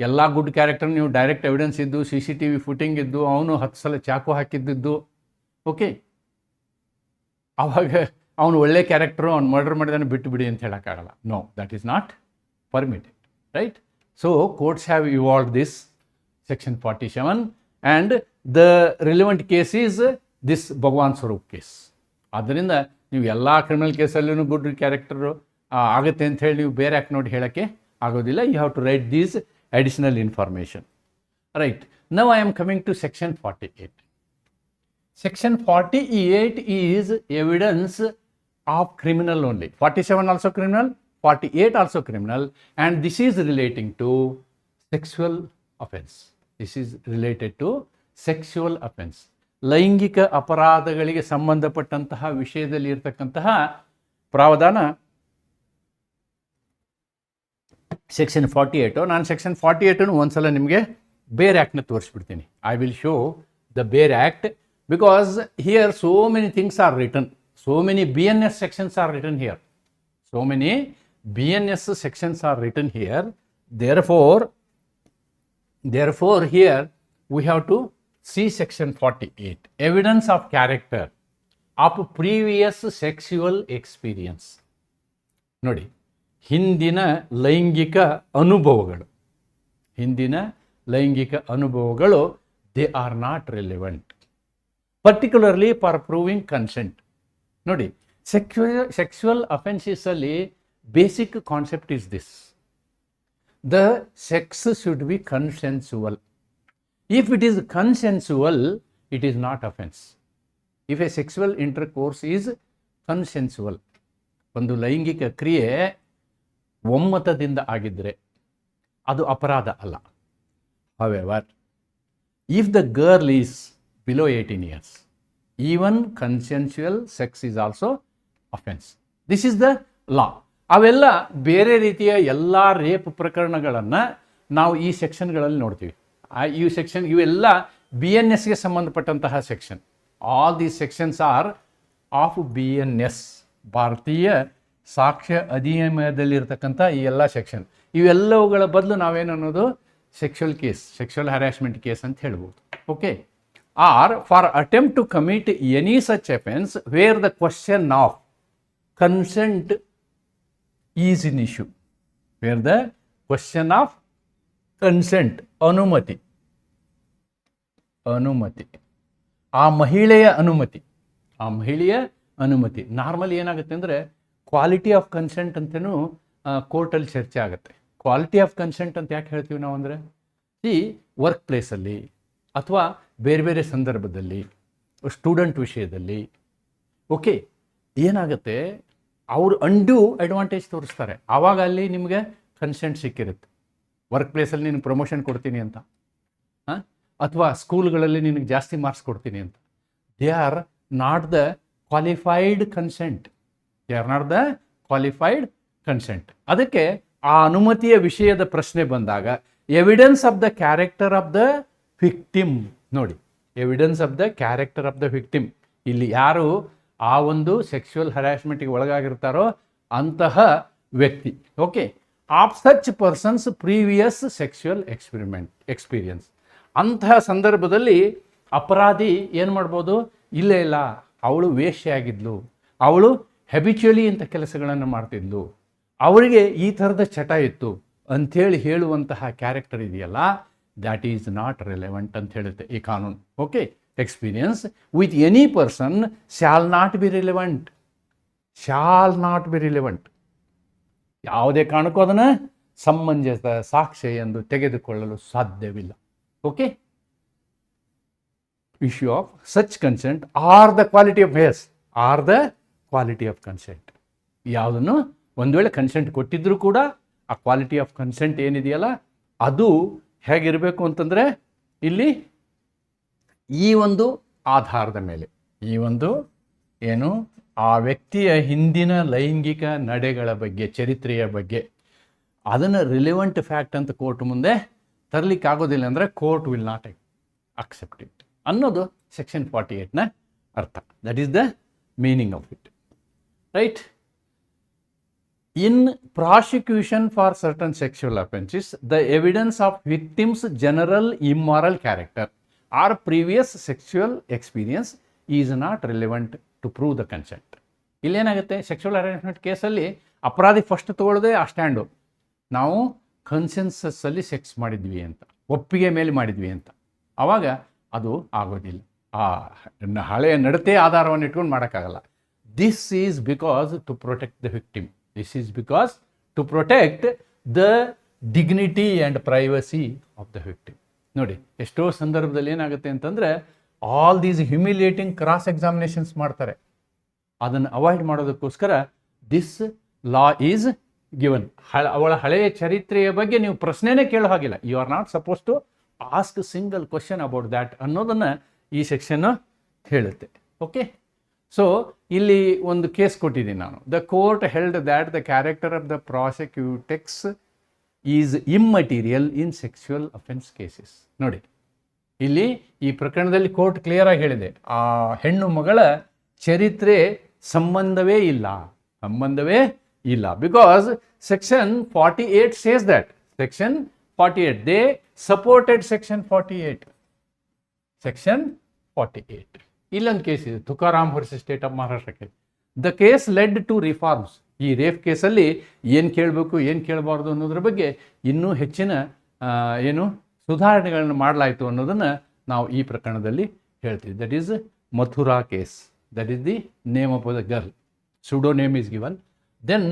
ಎಲ್ಲ ಗುಡ್ ಕ್ಯಾರೆಕ್ಟರ್ ನೀವು ಡೈರೆಕ್ಟ್ ಎವಿಡೆನ್ಸ್ ಇದ್ದು, CCTV ಫುಟೇಜ್ ಇದ್ದು, ಅವನು 10 ಸಲ ಚಾಕು ಹಾಕಿದ್ದು, ಓಕೆ, ಆವಾಗ ಅವನು ಒಳ್ಳೆ ಕ್ಯಾರೆಕ್ಟರು, ಅವ್ನು ಮರ್ಡರ್ ಮಾಡಿದಾನೆ ಬಿಟ್ಟು ಬಿಡಿ ಅಂತ ಹೇಳೋಕ್ಕಾಗಲ್ಲ. No, that is not permitted, right? So courts have evolved this section 47 and the relevant case is this Bhagwan Swaroop case. ಆದ್ದರಿಂದ ನೀವು ಎಲ್ಲ ಕ್ರಿಮಿನಲ್ ಕೇಸಲ್ಲೂ ಗುಡ್ ಕ್ಯಾರೆಕ್ಟರು ಆಗುತ್ತೆ ಅಂತ ಹೇಳಿ ನೀವು ಬೇರೆ ಆ್ಯಕ್ಟ್ ನೋಡಿ ಹೇಳೋಕ್ಕೆ ಆಗೋದಿಲ್ಲ. You have to write these additional information. Right, now I am coming to section 48. Section 48 is evidence of criminal only. 47 also criminal, 48 also criminal, and this is relating to sexual offense. This is related to sexual offense. ಲೈಂಗಿಕ ಅಪರಾಧಗಳಿಗೆ ಸಂಬಂಧಪಟ್ಟಂತಹ ವಿಷಯದಲ್ಲಿ ಇರತಕ್ಕಂತಹ ಪ್ರಾವಧಾನ section 48. ನಾನು section 48 ಒಂದ್ಸಲ ನಿಮಗೆ ಬೇರೆ ಆ್ಯಕ್ಟ್ನ ತೋರಿಸ್ಬಿಡ್ತೀನಿ. ಐ ವಿಲ್ ಶೋ ದ ಬೇರೆ act because here so many things are written, so many BNS sections are written here, so many BNS sections are written here. Therefore here we have to see section 48, evidence of character of previous sexual experience. ನೋಡಿ, ಹಿಂದಿನ ಲೈಂಗಿಕ ಅನುಭವಗಳು, they are not relevant particularly for proving consent. ನೋಡಿ, sexual ಅಫೆನ್ಸಸಲ್ಲಿ basic concept is this: the sex should be consensual. If it is consensual, it is not offence. If a sexual intercourse is consensual, ಒಂದು ಲೈಂಗಿಕ ಕ್ರಿಯೆ ಒಮ್ಮತದಿಂದ ಆಗಿದ್ದರೆ ಅದು ಅಪರಾಧ ಅಲ್ಲ. However, if the girl is below 18 years, even consensual sex is also offence. This is the law. ಅವೆಲ್ಲ ಬೇರೆ ರೀತಿಯ ಎಲ್ಲ ರೇಪ್ ಪ್ರಕರಣಗಳನ್ನು ನಾವು ಈ ಸೆಕ್ಷನ್ಗಳಲ್ಲಿ ನೋಡ್ತೀವಿ. ಇವೆಲ್ಲ BNSಗೆ ಸಂಬಂಧಪಟ್ಟಂತಹ section. All these sections are of BNS, ಭಾರತೀಯ ಸಾಕ್ಷ್ಯ ಅಧಿನಿಯಮದಲ್ಲಿರ್ತಕ್ಕಂಥ ಈ ಎಲ್ಲ ಸೆಕ್ಷನ್. ಇವೆಲ್ಲವುಗಳ ಬದಲು ನಾವೇನು ಅನ್ನೋದು ಸೆಕ್ಷುವಲ್ ಹ್ಯಾರಾಸ್ಮೆಂಟ್ ಕೇಸ್ ಅಂತ ಹೇಳ್ಬೋದು. Okay. Or for attempt to commit any such offence where the question of consent is in issue. Where the question of consent, ಅನುಮತಿ, ಆ ಮಹಿಳೆಯ ಅನುಮತಿ. ನಾರ್ಮಲಿ ಏನಾಗುತ್ತೆ ಅಂದರೆ ಕ್ವಾಲಿಟಿ ಆಫ್ ಕನ್ಸೆಂಟ್ ಅಂತಲೂ ಕೋರ್ಟಲ್ಲಿ ಚರ್ಚೆ ಆಗುತ್ತೆ. ಕ್ವಾಲಿಟಿ ಆಫ್ ಕನ್ಸೆಂಟ್ ಅಂತ ಯಾಕೆ ಹೇಳ್ತೀವಿ ನಾವು ಅಂದರೆ, ಈ ವರ್ಕ್ ಪ್ಲೇಸಲ್ಲಿ ಅಥವಾ ಬೇರೆ ಬೇರೆ ಸಂದರ್ಭದಲ್ಲಿ, ಸ್ಟೂಡೆಂಟ್ ವಿಷಯದಲ್ಲಿ, ಓಕೆ, ಏನಾಗುತ್ತೆ, ಅವರು ಅಂಡು ಅಡ್ವಾಂಟೇಜ್ ತೋರಿಸ್ತಾರೆ. ಆವಾಗ ಅಲ್ಲಿ ನಿಮಗೆ ಕನ್ಸೆಂಟ್ ಸಿಕ್ಕಿರುತ್ತೆ. ವರ್ಕ್ ಪ್ಲೇಸಲ್ಲಿ ನಿನಗೆ ಪ್ರಮೋಷನ್ ಕೊಡ್ತೀನಿ ಅಂತ, ಅಥವಾ ಸ್ಕೂಲ್ಗಳಲ್ಲಿ ನಿನಗೆ ಜಾಸ್ತಿ ಮಾರ್ಕ್ಸ್ ಕೊಡ್ತೀನಿ ಅಂತ. They are not the qualified consent. ಅದಕ್ಕೆ ಆ ಅನುಮತಿಯ ವಿಷಯದ ಪ್ರಶ್ನೆ ಬಂದಾಗ evidence of the character of the victim. ನೋಡಿ, evidence of the character of the victim. ಇಲ್ಲಿ ಯಾರು ಆ ಒಂದು ಸೆಕ್ಸುವಲ್ ಹರಾಸ್ಮೆಂಟ್ಗೆ ಒಳಗಾಗಿರ್ತಾರೋ ಅಂತಹ ವ್ಯಕ್ತಿ. Okay. Of such persons previous sexual experience. ಅಂತಹ ಸಂದರ್ಭದಲ್ಲಿ ಅಪರಾಧಿ ಏನು ಮಾಡ್ಬೋದು, ಇಲ್ಲ ಅವಳು ವೇಶ್ಯಾಗಿದ್ಲು, ಅವಳು ಹ್ಯಾಬಿಚುಯಲಿ ಇಂಥ ಕೆಲಸಗಳನ್ನು ಮಾಡ್ತಿದ್ಲು, ಅವಳಿಗೆ ಈ ಥರದ ಚಟ ಇತ್ತು ಅಂಥೇಳಿ ಹೇಳುವಂತಹ ಕ್ಯಾರೆಕ್ಟರ್ ಇದೆಯಲ್ಲ, ದ್ಯಾಟ್ ಈಸ್ ನಾಟ್ ರಿಲೆವೆಂಟ್ ಅಂತ ಹೇಳುತ್ತೆ ಈ ಕಾನೂನು. Okay. Experience with any person shall not be relevant. ಯಾವುದೇ ಕಾರಣಕ್ಕೂ ಅದನ್ನು ಸಮಂಜಸ ಸಾಕ್ಷ್ಯ ಎಂದು ತೆಗೆದುಕೊಳ್ಳಲು ಸಾಧ್ಯವಿಲ್ಲ. Okay. Issue of such consent are the quality of consent. ಯಾವುದನ್ನು ಒಂದು ವೇಳೆ ಕನ್ಸೆಂಟ್ ಕೊಟ್ಟಿದ್ರೂ ಕೂಡ ಆ ಕ್ವಾಲಿಟಿ ಆಫ್ ಕನ್ಸೆಂಟ್ ಏನಿದೆಯಲ್ಲ ಅದು ಹೇಗಿರಬೇಕು ಅಂತಂದರೆ, ಇಲ್ಲಿ ಈ ಒಂದು ಆಧಾರದ ಮೇಲೆ, ಈ ಒಂದು ಏನು ಆ ವ್ಯಕ್ತಿಯ ಹಿಂದಿನ ಲೈಂಗಿಕ ನಡೆಗಳ ಬಗ್ಗೆ, ಚರಿತ್ರೆಯ ಬಗ್ಗೆ, ಅದನ್ನು ರಿಲೆವೆಂಟ್ ಫ್ಯಾಕ್ಟ್ ಅಂತ ಕೋರ್ಟ್ ಮುಂದೆ ತರಲಿಕ್ಕಾಗೋದಿಲ್ಲ ಅಂದರೆ court will not accept it ಅನ್ನೋದು ಸೆಕ್ಷನ್ 48ನ ಅರ್ಥ. That is the meaning of it, right? In prosecution for certain sexual offenses, the evidence of victims' general immoral character or previous sexual experience is not relevant to prove the consent. ಇಲ್ಲೇನಾಗುತ್ತೆ, sexual harassment ಕೇಸಲ್ಲಿ ಅಪರಾಧಿ first ತಗೊಳ್ಳೋದೇ ಆ stand, ನಾವು ಕನ್ಸೆನ್ಸಸ್ಸಲ್ಲಿ sex ಮಾಡಿದ್ವಿ ಅಂತ, ಒಪ್ಪಿಗೆ ಮೇಲೆ ಮಾಡಿದ್ವಿ ಅಂತ. ಆವಾಗ ಅದು ಆಗೋದಿಲ್ಲ. ಆ ಹಳೆಯ ನಡತೆ ಆಧಾರವನ್ನು ಇಟ್ಕೊಂಡು ಮಾಡೋಕ್ಕಾಗಲ್ಲ. This is because to protect the victim. This is because to protect the dignity and privacy of the victim. ನೋಡಿ, ಎಷ್ಟೋ ಸಂದರ್ಭದಲ್ಲಿ ಏನಾಗುತ್ತೆ ಅಂತಂದರೆ all these humiliating cross examinations ಮಾಡ್ತಾರೆ. ಅದನ್ನು ಅವಾಯ್ಡ್ ಮಾಡೋದಕ್ಕೋಸ್ಕರ ದಿಸ್ ಲಾ ಈಸ್ ಗಿವನ್. ಅವಳ ಹಳೆಯ ಚರಿತ್ರೆಯ ಬಗ್ಗೆ ನೀವು ಪ್ರಶ್ನೆನೇ ಕೇಳೋ ಹಾಗಿಲ್ಲ. You are not suppose to ask single question about that ಅನ್ನೋದನ್ನು ಈ ಸೆಕ್ಷನ್ನು ಹೇಳುತ್ತೆ. ಓಕೆ. ಸೊ ಇಲ್ಲಿ ಒಂದು ಕೇಸ್ ಕೊಟ್ಟಿದ್ದೀನಿ ನಾನು. The court held that the character of the prosecutrix is immaterial in sexual offence cases. ನೋಡಿ, ಇಲ್ಲಿ ಈ ಪ್ರಕರಣದಲ್ಲಿ ಕೋರ್ಟ್ ಕ್ಲಿಯರ್ ಆಗಿ ಹೇಳಿದೆ, ಆ ಹೆಣ್ಣು ಮಗಳ ಚರಿತ್ರೆ ಸಂಬಂಧವೇ ಇಲ್ಲ. Because section 48 says that. Section 48 they supported section 48. ಇಲ್ಲೊಂದು ಕೇಸ್ ಇದೆ, Tukaram versus state of Maharashtra case. The case led to reforms. ಈ ರೇಪ್ ಕೇಸಲ್ಲಿ ಏನು ಕೇಳಬೇಕು ಏನು ಕೇಳಬಾರ್ದು ಅನ್ನೋದ್ರ ಬಗ್ಗೆ ಇನ್ನೂ ಹೆಚ್ಚಿನ ಏನು ಸುಧಾರಣೆಗಳನ್ನು ಮಾಡಲಾಯಿತು ಅನ್ನೋದನ್ನು ನಾವು ಈ ಪ್ರಕರಣದಲ್ಲಿ ಹೇಳ್ತೀವಿ. That is Mathura case. That is the name of the girl. Pseudo name is given. Then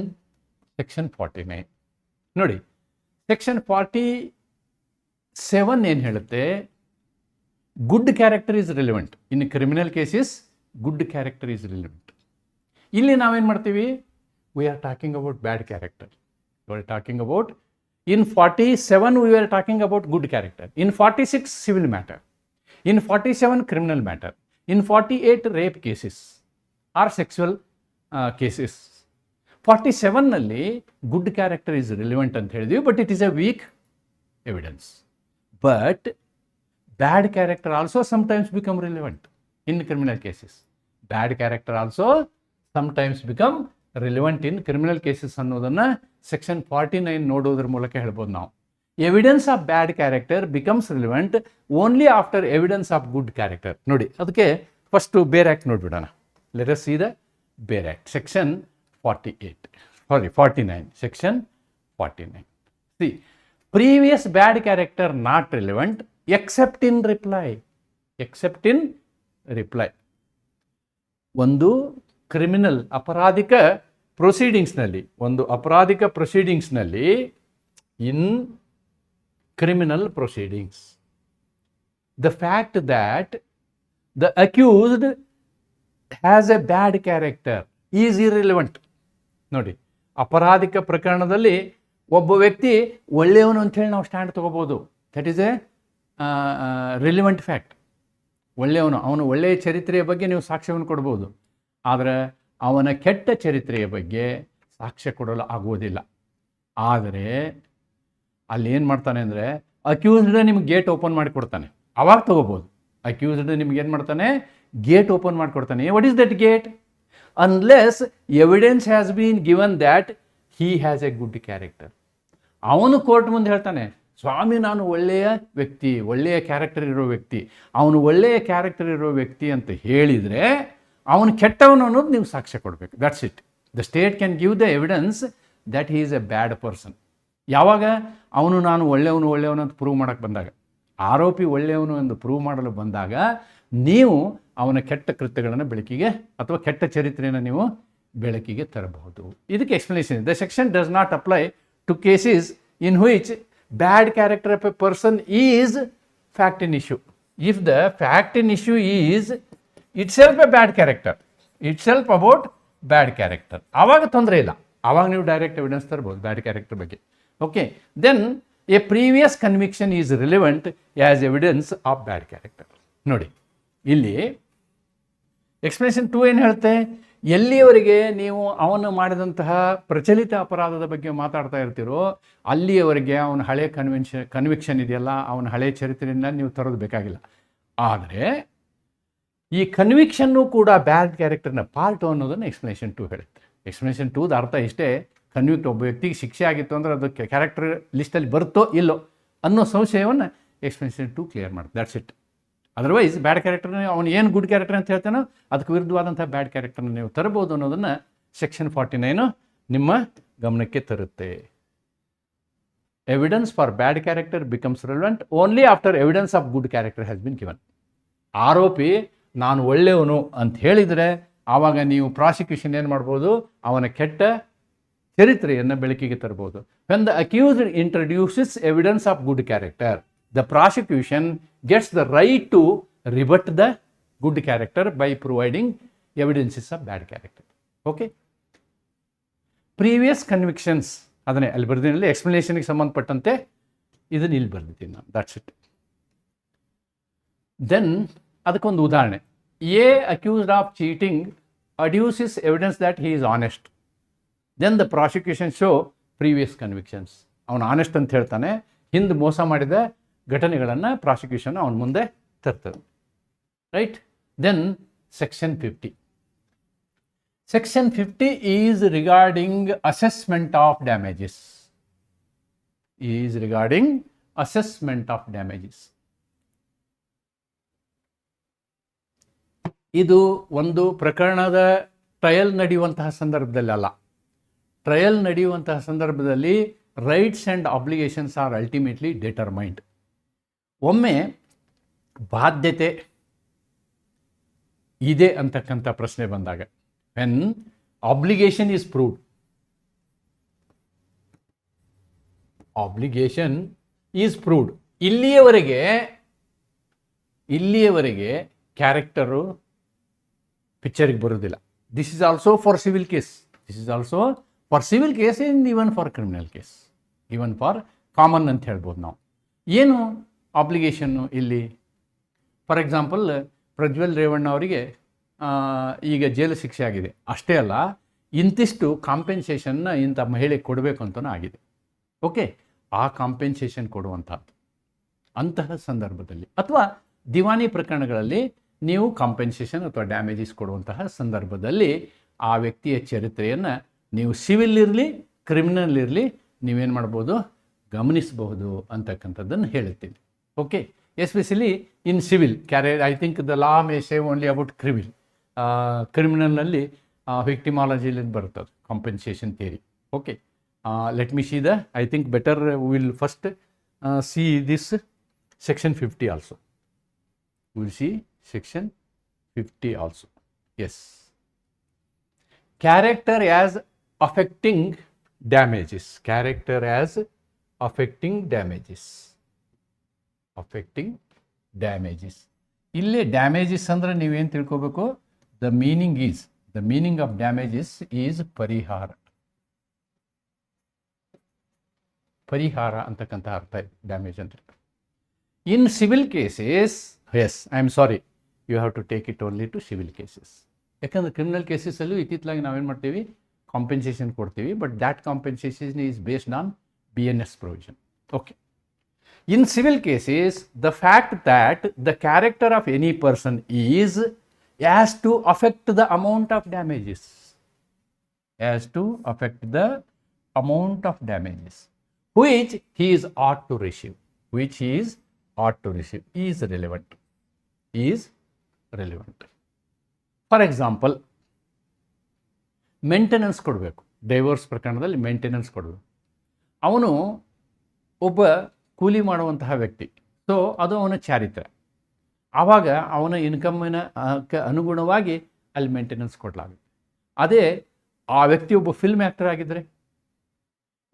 section 49 ನೋಡಿ. ಸೆಕ್ಷನ್ 47 ಏನು ಹೇಳುತ್ತೆ? Good character is relevant. In criminal cases good character is relevant. ಇಲ್ಲಿ ನಾವೇನು ಮಾಡ್ತೀವಿ? We are talking about bad character. We are talking about in 47 we were talking about good character. In 46 civil matter. In 47 criminal matter. In 48 rape cases or sexual cases. 47 ನಲ್ಲಿ good character is relevant ಅಂತ ಹೇಳಿದ್ವಿ, but it is a weak evidence. But bad character also sometimes become relevant in criminal cases. Bad character also sometimes become relevant in criminal cases ಅನ್ನೋದನ್ನು section 49 ನೋಡೋದ್ರ ಮೂಲಕ ಹೇಳ್ಬೋದು ನಾವು. Evidence of bad character becomes relevant only after evidence of good character. ನೋಡಿ, ಅದಕ್ಕೆ first bare act ನೋಡಿಬಿಡೋಣ. Let us see the bare act. Section 49. Section 49. See, previous bad character not relevant accept in reply. Except in reply. ಒಂದು criminal ಅಪರಾಧಿಕ ಪ್ರೊಸೀಡಿಂಗ್ಸ್ನಲ್ಲಿ, in criminal proceedings, the fact that the accused has a bad character is irrelevant. ನೋಡಿ, ಅಪರಾಧಿಕ ಪ್ರಕರಣದಲ್ಲಿ ಒಬ್ಬ ವ್ಯಕ್ತಿ ಒಳ್ಳೆಯವನು ಅಂಥೇಳಿ ನಾವು ಸ್ಟ್ಯಾಂಡ್ ತೊಗೋಬೋದು. That is A relevant fact. ಒಳ್ಳೆಯವನು, ಅವನು ಒಳ್ಳೆಯ ಚರಿತ್ರೆಯ ಬಗ್ಗೆ ನೀವು ಸಾಕ್ಷ್ಯವನ್ನು ಕೊಡ್ಬೋದು. ಆದರೆ ಅವನ ಕೆಟ್ಟ ಚರಿತ್ರೆಯ ಬಗ್ಗೆ ಸಾಕ್ಷ್ಯ ಕೊಡಲು ಆಗುವುದಿಲ್ಲ. ಆದರೆ ಅಲ್ಲಿ ಏನು ಮಾಡ್ತಾನೆ ಅಂದರೆ, ಅಕ್ಯೂಸ್ಡ್ ನಿಮ್ಗೆ ಗೇಟ್ ಓಪನ್ ಮಾಡಿಕೊಡ್ತಾನೆ, ಅವಾಗ ತೊಗೋಬೋದು. ಅಕ್ಯೂಸ್ಡ್ ನಿಮ್ಗೆ ಏನು ಮಾಡ್ತಾನೆ? ಗೇಟ್ ಓಪನ್ ಮಾಡಿಕೊಡ್ತಾನೆ. What is that gate? Unless evidence has been given that he has a good character. ಅವನು ಕೋರ್ಟ್ ಮುಂದೆ ಹೇಳ್ತಾನೆ, ಸ್ವಾಮಿ ನಾನು ಒಳ್ಳೆಯ ವ್ಯಕ್ತಿ, ಒಳ್ಳೆಯ ಕ್ಯಾರೆಕ್ಟರ್ ಇರೋ ವ್ಯಕ್ತಿ. ಅವನು ಒಳ್ಳೆಯ ಕ್ಯಾರೆಕ್ಟರ್ ಇರೋ ವ್ಯಕ್ತಿ ಅಂತ ಹೇಳಿದರೆ ಅವನು ಕೆಟ್ಟವನು ಅನ್ನೋದು ನೀವು ಸಾಕ್ಷ್ಯ ಕೊಡಬೇಕು. That's it. The state can give the evidence that he is a bad person. ಯಾವಾಗ ಅವನು ನಾನು ಒಳ್ಳೆಯವನು ಅಂತ ಪ್ರೂವ್ ಮಾಡೋಕ್ಕೆ ಬಂದಾಗ, ಆರೋಪಿ ಒಳ್ಳೆಯವನು ಎಂದು ಪ್ರೂವ್ ಮಾಡಲು ಬಂದಾಗ ನೀವು ಅವನ ಕೆಟ್ಟ ಕೃತ್ಯಗಳನ್ನು ಬೆಳಕಿಗೆ ಅಥವಾ ಕೆಟ್ಟ ಚರಿತ್ರೆಯನ್ನು ನೀವು ಬೆಳಕಿಗೆ ತರಬಹುದು. ಇದಕ್ಕೆ ಎಕ್ಸ್ಪ್ಲನೇಷನ್ ಇದೆ. The section does not apply to cases in which bad character of a person is fact in issue. If the fact in issue is itself a bad character, itself about bad character, ಆವಾಗ ತೊಂದರೆ ಇಲ್ಲ. ಆವಾಗ ನೀವು direct evidence ತರ್ಬೋದು bad character ಬಗ್ಗೆ. Okay, then a previous conviction is relevant as evidence of bad character. ನೋಡಿ, ಇಲ್ಲಿ explanation 2 ಏನು ಹೇಳುತ್ತೆ? ಎಲ್ಲಿಯವರೆಗೆ ನೀವು ಅವನು ಮಾಡಿದಂತಹ ಪ್ರಚಲಿತ ಅಪರಾಧದ ಬಗ್ಗೆ ಮಾತಾಡ್ತಾ ಇರ್ತೀರೋ ಅಲ್ಲಿಯವರೆಗೆ ಅವನ ಹಳೆಯ ಕನ್ವಿಕ್ಷನ್ ಇದೆಯಲ್ಲ, ಅವನ ಹಳೆಯ ಚರಿತ್ರೆಯಿಂದ ನೀವು ತರೋದು ಬೇಕಾಗಿಲ್ಲ. ಆದರೆ ಈ ಕನ್ವಿಕ್ಷನ್ನು ಕೂಡ ಬ್ಯಾಡ್ ಕ್ಯಾರೆಕ್ಟರ್ನ ಪಾರ್ಟು ಅನ್ನೋದನ್ನು ಎಕ್ಸ್ಪ್ಲನೇಷನ್ 2 ಹೇಳುತ್ತೆ. ಎಕ್ಸ್ಪ್ಲನೇಷನ್ 2ದ ಅರ್ಥ ಇಷ್ಟೇ: ಕನ್ವಿಕ್ಟ್, ಒಬ್ಬ ವ್ಯಕ್ತಿಗೆ ಶಿಕ್ಷೆ ಆಗಿತ್ತು ಅಂದರೆ ಅದು ಕ್ಯಾರೆಕ್ಟರ್ ಲಿಸ್ಟಲ್ಲಿ ಬರುತ್ತೋ ಇಲ್ಲೋ ಅನ್ನೋ ಸಂಶಯವನ್ನು ಎಕ್ಸ್ಪ್ಲನೇಷನ್ 2 ಕ್ಲಿಯರ್ ಮಾಡುತ್ತೆ. That's it. ಅದರ್ವೈಸ್ ಬ್ಯಾಡ್ ಕ್ಯಾರೆಕ್ಟರ್ನ ಅವನು ಏನು ಗುಡ್ ಕ್ಯಾರೆಕ್ಟರ್ ಅಂತ ಹೇಳ್ತಾನೋ ಅದಕ್ಕೆ ವಿರುದ್ಧವಾದಂಥ ಬ್ಯಾಡ್ ಕ್ಯಾರೆಕ್ಟರ್ನ ನೀವು ತರಬಹುದು ಅನ್ನೋದನ್ನು ಸೆಕ್ಷನ್ 49 ನಿಮ್ಮ ಗಮನಕ್ಕೆ ತರುತ್ತೆ. Evidence for bad character becomes relevant only after evidence of good character has been given. ಆರೋಪಿ ನಾನು ಒಳ್ಳೆಯವನು ಅಂತ ಹೇಳಿದರೆ ಆವಾಗ ನೀವು ಪ್ರಾಸಿಕ್ಯೂಷನ್ ಏನು ಮಾಡ್ಬೋದು? ಅವನ ಕೆಟ್ಟ ಚರಿತ್ರೆಯನ್ನು ಬೆಳಕಿಗೆ ತರಬಹುದು. When the accused introduces evidence of good character, the prosecution gets the right to rebut the good character by providing evidences of bad character. Okay, previous convictions ಅದನ್ನೇ ಅಲ್ಲಿ ಬರ್ದಿನಲ್ಲಿ ಎಕ್ಸ್ಪ್ಲನೇಷನ್ಗೆ ಸಂಬಂಧಪಟ್ಟಂತೆ ಇದನ್ನು ಇಲ್ಲಿ ಬರ್ದಿದ್ದೀನಿ ನಾನು. That's it. ದೆನ್ ಅದಕ್ಕೊಂದು ಉದಾಹರಣೆ. A accused of cheating adduces evidence that he is honest. Then the prosecution show previous convictions. ಅವನು honest ಅಂತ ಹೇಳ್ತಾನೆ, ಹಿಂದೆ ಮೋಸ ಮಾಡಿದ ಘಟನೆಗಳನ್ನು ಪ್ರಾಸಿಕ್ಯೂಷನ್ ಅವನ ಮುಂದೆ ತರ್ತದೆ. Right? Then section 50. Section 50 is regarding assessment of damages. Is regarding assessment of damages. ಇದು ಒಂದು ಪ್ರಕರಣದ ಟ್ರಯಲ್ ನಡೆಯುವಂತಹ ಸಂದರ್ಭದಲ್ಲಲ್ಲ. ಟ್ರಯಲ್ ನಡೆಯುವಂತಹ ಸಂದರ್ಭದಲ್ಲಿ rights and obligations are ultimately determined. ಒಮ್ಮೆ ಬಾಧ್ಯತೆ ಇದೆ ಅಂತಕ್ಕಂಥ ಪ್ರಶ್ನೆ ಬಂದಾಗ, when obligation is proved, obligation is proved, ಇಲ್ಲಿಯವರೆಗೆ ಕ್ಯಾರೆಕ್ಟರು ಪಿಕ್ಚರಿಗೆ ಬರೋದಿಲ್ಲ. This is also for civil case, and even for criminal case, even for common ಅಂತ ಹೇಳ್ಬೋದು ನಾವು. ಏನು ಆಬ್ಲಿಗೇಷನ್ನು ಇಲ್ಲಿ? ಫಾರ್ ಎಕ್ಸಾಂಪಲ್, ಪ್ರಜ್ವಲ್ ರೇವಣ್ಣ ಅವರಿಗೆ ಈಗ ಜೈಲು ಶಿಕ್ಷೆ ಆಗಿದೆ. ಅಷ್ಟೇ ಅಲ್ಲ, ಇಂತಿಷ್ಟು ಕಾಂಪೆನ್ಸೇಷನ್ನ ಇಂಥ ಮಹಿಳೆಗೆ ಕೊಡಬೇಕು ಅಂತಲೂ ಆಗಿದೆ. ಓಕೆ, ಆ ಕಾಂಪೆನ್ಸೇಷನ್ ಕೊಡುವಂಥದ್ದು ಅಂತಹ ಸಂದರ್ಭದಲ್ಲಿ, ಅಥವಾ ದಿವಾನಿ ಪ್ರಕರಣಗಳಲ್ಲಿ ನೀವು ಕಾಂಪೆನ್ಸೇಷನ್ ಅಥವಾ ಡ್ಯಾಮೇಜಸ್ ಕೊಡುವಂತಹ ಸಂದರ್ಭದಲ್ಲಿ ಆ ವ್ಯಕ್ತಿಯ ಚರಿತ್ರೆಯನ್ನು ನೀವು ಸಿವಿಲ್ ಇರಲಿ ಕ್ರಿಮಿನಲ್ ಇರಲಿ ನೀವೇನು ಮಾಡ್ಬೋದು, ಗಮನಿಸಬಹುದು ಅಂತಕ್ಕಂಥದ್ದನ್ನು ಹೇಳುತ್ತೀನಿ. Okay, especially in civil I think the law may save only about ಕ್ರಿಮಿನಲ್ನಲ್ಲಿ ವಿಕ್ಟಿಮಾಲಜಿಲಿ ಬರ್ತದೆ compensation theory. Okay, let me see I think better will first see this section 50 also. We will see section 50 also. Yes. Character as affecting damages. ಇಲ್ಲಿ damages ಅಂದರೆ ನೀವೇನು ತಿಳ್ಕೋಬೇಕು, the meaning of damages is ಪರಿಹಾರ ಅಂತಕ್ಕಂಥ ಅರ್ಥ ಇದೆ damage ಅಂತ. In civil cases, yes I am sorry, you have to take it only to civil cases. ಯಾಕಂದರೆ ಕ್ರಿಮಿನಲ್ ಕೇಸಸಲ್ಲೂ ಇತ್ತಿತ್ತಲಾಗಿ ನಾವೇನು ಮಾಡ್ತೀವಿ, ಕಾಂಪೆನ್ಸೇಷನ್ ಕೊಡ್ತೀವಿ, but that compensation is based on BNS provision. Okay. In civil cases, the fact that the character of any person is as to affect the amount of damages, which he is ought to receive, is relevant. For example, maintenance ಕೊಡಬೇಕು, divorce ಪ್ರಕರಣದಲ್ಲಿ maintenance ಕೊಡಬೇಕು. ಅವನು ಒಬ್ಬ ಕೂಲಿ ಮಾಡುವಂತಹ ವ್ಯಕ್ತಿ, so ಅದು ಅವನ ಚಾರಿತ್ರ್ಯ. ಆವಾಗ ಅವನ ಇನ್ಕಮ್ಮಿನ ಅನುಗುಣವಾಗಿ ಅಲ್ಲಿ ಮೇಂಟೆನೆನ್ಸ್ ಕೊಡಲಾಗುತ್ತೆ. ಅದೇ ಆ ವ್ಯಕ್ತಿ ಒಬ್ಬ ಫಿಲ್ಮ್ ಆ್ಯಕ್ಟರ್ ಆಗಿದ್ದರೆ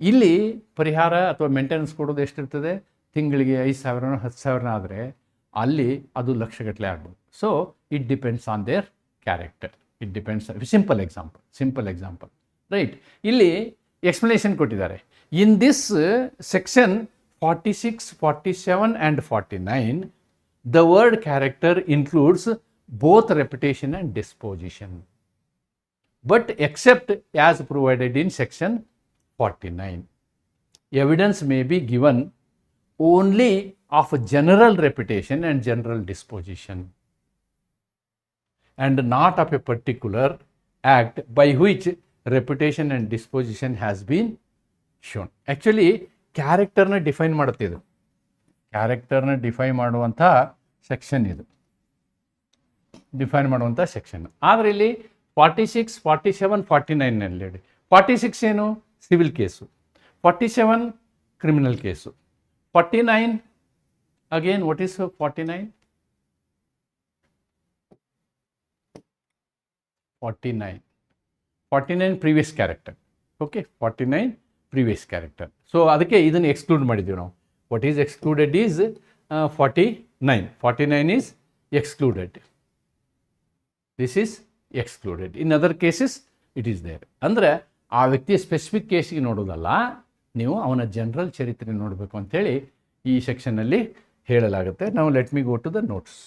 ಇಲ್ಲಿ ಪರಿಹಾರ ಅಥವಾ ಮೇಂಟೆನೆನ್ಸ್ ಕೊಡೋದು ಎಷ್ಟಿರ್ತದೆ, ತಿಂಗಳಿಗೆ 5,000 10,000 ಆದರೆ ಅಲ್ಲಿ ಅದು ಲಕ್ಷಗಟ್ಟಲೆ ಆಗ್ಬೋದು. So it depends on there character. Simple example right. ಇಲ್ಲಿ ಎಕ್ಸ್ಪ್ಲನೇಷನ್ ಕೊಟ್ಟಿದ್ದಾರೆ. In this section 46, 47 and 49, the word character includes both reputation and disposition, but except as provided in section 49, evidence may be given only of general reputation and general disposition, and not of a particular act by which reputation and disposition has been shown. Actually, ಕ್ಯಾರೆಕ್ಟರ್ನ define ಮಾಡುತ್ತೆ ಇದು. ಕ್ಯಾರೆಕ್ಟರ್ನ define ಮಾಡುವಂಥ section ಇದು, ಆದರೆ ಇಲ್ಲಿ 46, 47, 49ನಲ್ಲಿ ಹೇಳಿ. 46 ಏನು, civil case. 47 criminal case. 49 again what is 49? 49 previous character. Okay, 49 previous character. So ಅದಕ್ಕೆ ಇದನ್ನು ಎಕ್ಸ್ಕ್ಲೂಡ್ ಮಾಡಿದ್ದೀವಿ ನಾವು. What is excluded is 49 is excluded. This is excluded. In other cases it is there. ಅಂದರೆ ಆ ವ್ಯಕ್ತಿಯ ಸ್ಪೆಸಿಫಿಕ್ ಕೇಸಿಗೆ ನೋಡೋದಲ್ಲ, ನೀವು ಅವನ ಜನರಲ್ ಚರಿತ್ರೆ ನೋಡಬೇಕು ಅಂಥೇಳಿ ಈ ಸೆಕ್ಷನ್ನಲ್ಲಿ ಹೇಳಲಾಗುತ್ತೆ. ನಾವು let me go to the notes.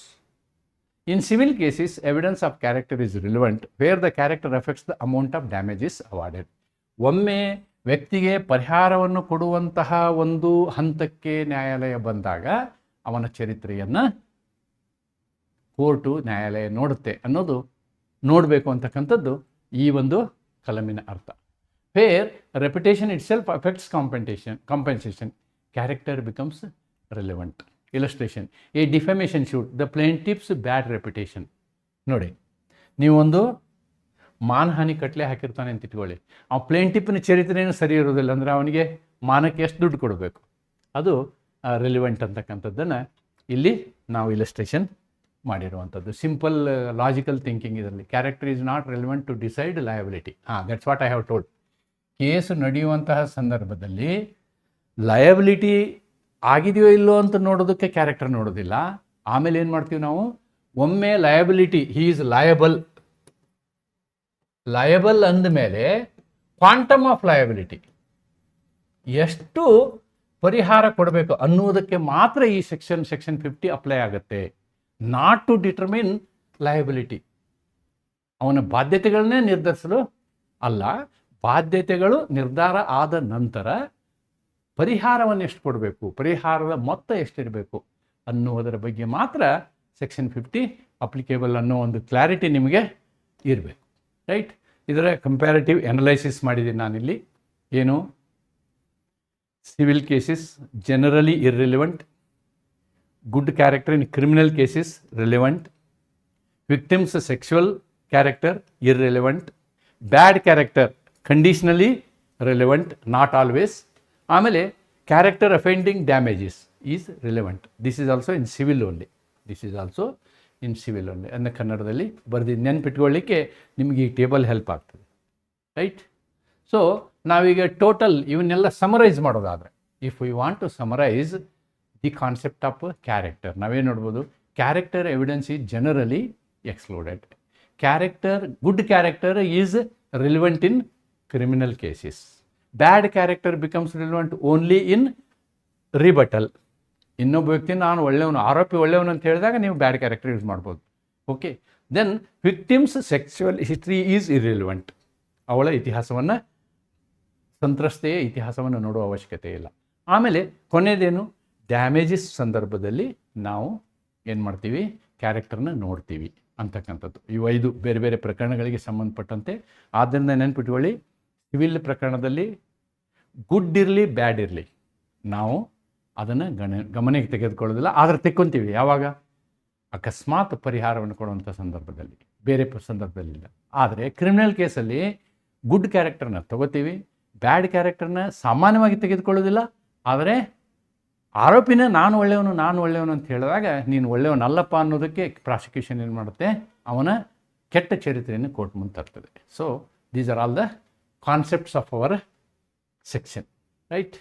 In civil cases, evidence of character is relevant where the character affects the amount of damages awarded. ಒಮ್ಮೆ ವ್ಯಕ್ತಿಗೆ ಪರಿಹಾರವನ್ನು ಕೊಡುವಂತಹ ಒಂದು ಹಂತಕ್ಕೆ ನ್ಯಾಯಾಲಯ ಬಂದಾಗ ಅವನ ಚರಿತ್ರೆಯನ್ನು ನ್ಯಾಯಾಲಯ ನೋಡುತ್ತೆ ಅನ್ನೋದು ನೋಡಬೇಕು ಅಂತಕ್ಕಂಥದ್ದು ಈ ಒಂದು ಕಲಮಿನ ಅರ್ಥ. Where reputation itself affects compensation, character becomes relevant. Illustration, a defamation suit the plaintiff's bad reputation. ನೋಡಿ, ನೀವೊಂದು ಮಾನಹಾನಿ ಕಟ್ಲೆ ಹಾಕಿರ್ತಾನೆ ಅಂತ ಇಟ್ಕೊಳ್ಳಿ, ಆ ಪ್ಲೇಂಟಿಪ್ನ ಚರಿತ್ರೆಯೂ ಸರಿ ಇರೋದಿಲ್ಲ ಅಂದರೆ ಅವನಿಗೆ ಮಾನಕ್ಕೆ ಎಷ್ಟು ದುಡ್ಡು ಕೊಡಬೇಕು, ಅದು ರೆಲಿವೆಂಟ್ ಅಂತಕ್ಕಂಥದ್ದನ್ನು ಇಲ್ಲಿ ನಾವು ಇಲಸ್ಟ್ರೇಷನ್ ಮಾಡಿರುವಂಥದ್ದು. ಸಿಂಪಲ್ ಲಾಜಿಕಲ್ ಥಿಂಕಿಂಗ್ ಇದರಲ್ಲಿ. Character is not relevant to decide liability. That's what I have told. Case ನಡೆಯುವಂತಹ ಸಂದರ್ಭದಲ್ಲಿ ಲಯಬಿಲಿಟಿ ಆಗಿದೆಯೋ ಇಲ್ಲೋ ಅಂತ ನೋಡೋದಕ್ಕೆ ಕ್ಯಾರೆಕ್ಟರ್ ನೋಡೋದಿಲ್ಲ. ಆಮೇಲೆ ಏನು ಮಾಡ್ತೀವಿ ನಾವು, ಒಮ್ಮೆ ಲಯಬಿಲಿಟಿ ಹಿ ಈಸ್ ಲಯಬಲ್ ಅಂದಮೇಲೆ ಕ್ವಾಂಟಮ್ ಆಫ್ ಲಯಬಿಲಿಟಿ ಎಷ್ಟು ಪರಿಹಾರ ಕೊಡಬೇಕು ಅನ್ನುವುದಕ್ಕೆ ಮಾತ್ರ ಈ ಸೆಕ್ಷನ್ 50 ಅಪ್ಲೈ ಆಗುತ್ತೆ. ನಾಟ್ ಟು ಡಿಟರ್ಮಿನ್ ಲಯಬಿಲಿಟಿ, ಅವನ ಬಾಧ್ಯತೆಗಳನ್ನೇ ನಿರ್ಧರಿಸಲು ಅಲ್ಲ, ಬಾಧ್ಯತೆಗಳು ನಿರ್ಧಾರ ಆದ ನಂತರ ಪರಿಹಾರವನ್ನು ಎಷ್ಟು ಕೊಡಬೇಕು, ಪರಿಹಾರದ ಮೊತ್ತ ಎಷ್ಟಿರಬೇಕು ಅನ್ನುವುದರ ಬಗ್ಗೆ ಮಾತ್ರ ಸೆಕ್ಷನ್ 50 ಅಪ್ಲಿಕೇಬಲ್ ಅನ್ನೋ ಒಂದು ಕ್ಲಾರಿಟಿ ನಿಮಗೆ ಇರಬೇಕು. ರೈಟ್. ಇದರ ಕಂಪ್ಯಾರಿಟಿವ್ ಅನಲೈಸಿಸ್ ಮಾಡಿದ್ದೀನಿ ನಾನಿಲ್ಲಿ. ಏನು, civil cases generally irrelevant, good character in criminal cases relevant, victim's sexual character irrelevant, bad character conditionally relevant, not always. ಆಮೇಲೆ character offending damages is relevant. This is also in civil only. ಅಂದರೆ ಕನ್ನಡದಲ್ಲಿ ಬರೆದಿದ್ದು ನೆನ್ಪಿಟ್ಕೊಳ್ಳಿಕ್ಕೆ ನಿಮಗೆ ಈ table help ಆಗ್ತದೆ. Right. So ನಾವೀಗ total ಇವನ್ನೆಲ್ಲ ಸಮರೈಸ್ ಮಾಡೋದಾದರೆ, if we want to summarise the concept of character, ನಾವೇನು ನೋಡ್ಬೋದು, character evidence is generally excluded. Good character is relevant in criminal cases. Bad character becomes relevant only in rebuttal. ಇನ್ನೊಬ್ಬ ವ್ಯಕ್ತಿ ನಾನು ಒಳ್ಳೆಯವನು, ಆರೋಪಿ ಒಳ್ಳೆಯವನು ಅಂತ ಹೇಳಿದಾಗ ನೀವು ಬ್ಯಾಡ್ ಕ್ಯಾರೆಕ್ಟರ್ ಯೂಸ್ ಮಾಡ್ಬೋದು. Okay. Then victim's sexual history is irrelevant. ಅವಳ ಇತಿಹಾಸವನ್ನು, ಸಂತ್ರಸ್ತೆಯ ಇತಿಹಾಸವನ್ನು ನೋಡುವ ಅವಶ್ಯಕತೆ ಇಲ್ಲ. ಆಮೇಲೆ ಕೊನೆಯದೇನು, ಡ್ಯಾಮೇಜಸ್ ಸಂದರ್ಭದಲ್ಲಿ ನಾವು ಏನು ಮಾಡ್ತೀವಿ, ಕ್ಯಾರೆಕ್ಟರ್ನ ನೋಡ್ತೀವಿ ಅಂತಕ್ಕಂಥದ್ದು. ಇವು 5 ಬೇರೆ ಬೇರೆ ಪ್ರಕರಣಗಳಿಗೆ ಸಂಬಂಧಪಟ್ಟಂತೆ. ಆದ್ದರಿಂದ ನೆನ್ಪಿಟ್ಕೊಳ್ಳಿ, ಸಿವಿಲ್ ಪ್ರಕರಣದಲ್ಲಿ ಗುಡ್ ಇರಲಿ ಬ್ಯಾಡ್ ಇರಲಿ ನಾವು ಅದನ್ನು ಗಮನಕ್ಕೆ ತೆಗೆದುಕೊಳ್ಳೋದಿಲ್ಲ. ಆದರೆ ತೆಕ್ಕೊಂತೀವಿ ಯಾವಾಗ, ಅಕಸ್ಮಾತ್ ಪರಿಹಾರವನ್ನು ಕೊಡುವಂಥ ಸಂದರ್ಭದಲ್ಲಿ, ಬೇರೆ ಸಂದರ್ಭದಲ್ಲಿಲ್ಲ. ಆದರೆ ಕ್ರಿಮಿನಲ್ ಕೇಸಲ್ಲಿ ಗುಡ್ ಕ್ಯಾರೆಕ್ಟರ್ನ ತಗೋತೀವಿ, ಬ್ಯಾಡ್ ಕ್ಯಾರೆಕ್ಟರ್ನ ಸಾಮಾನ್ಯವಾಗಿ ತೆಗೆದುಕೊಳ್ಳೋದಿಲ್ಲ. ಆದರೆ ಆರೋಪಿನ ನಾನು ಒಳ್ಳೆಯವನು ಅಂತ ಹೇಳಿದಾಗ ನೀನು ಒಳ್ಳೆಯವನಲ್ಲಪ್ಪ ಅನ್ನೋದಕ್ಕೆ ಪ್ರಾಸಿಕ್ಯೂಷನ್ ಏನು ಮಾಡುತ್ತೆ, ಅವನ ಕೆಟ್ಟ ಚರಿತ್ರೆಯನ್ನು ಕೋರ್ಟ್ ಮುಂದೆ ತರ್ತದೆ. So these are all the concepts of our section. Right.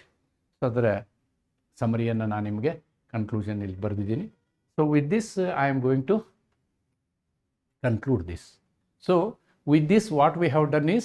So ಅದರ ಸಮರಿಯನ್ನು ನಾನು ನಿಮಗೆ ಕನ್ಕ್ಲೂಷನ್ ಇಲ್ಲಿ ಬರೆದಿದ್ದೀನಿ. So with this I am going to conclude this. So with this what we have done is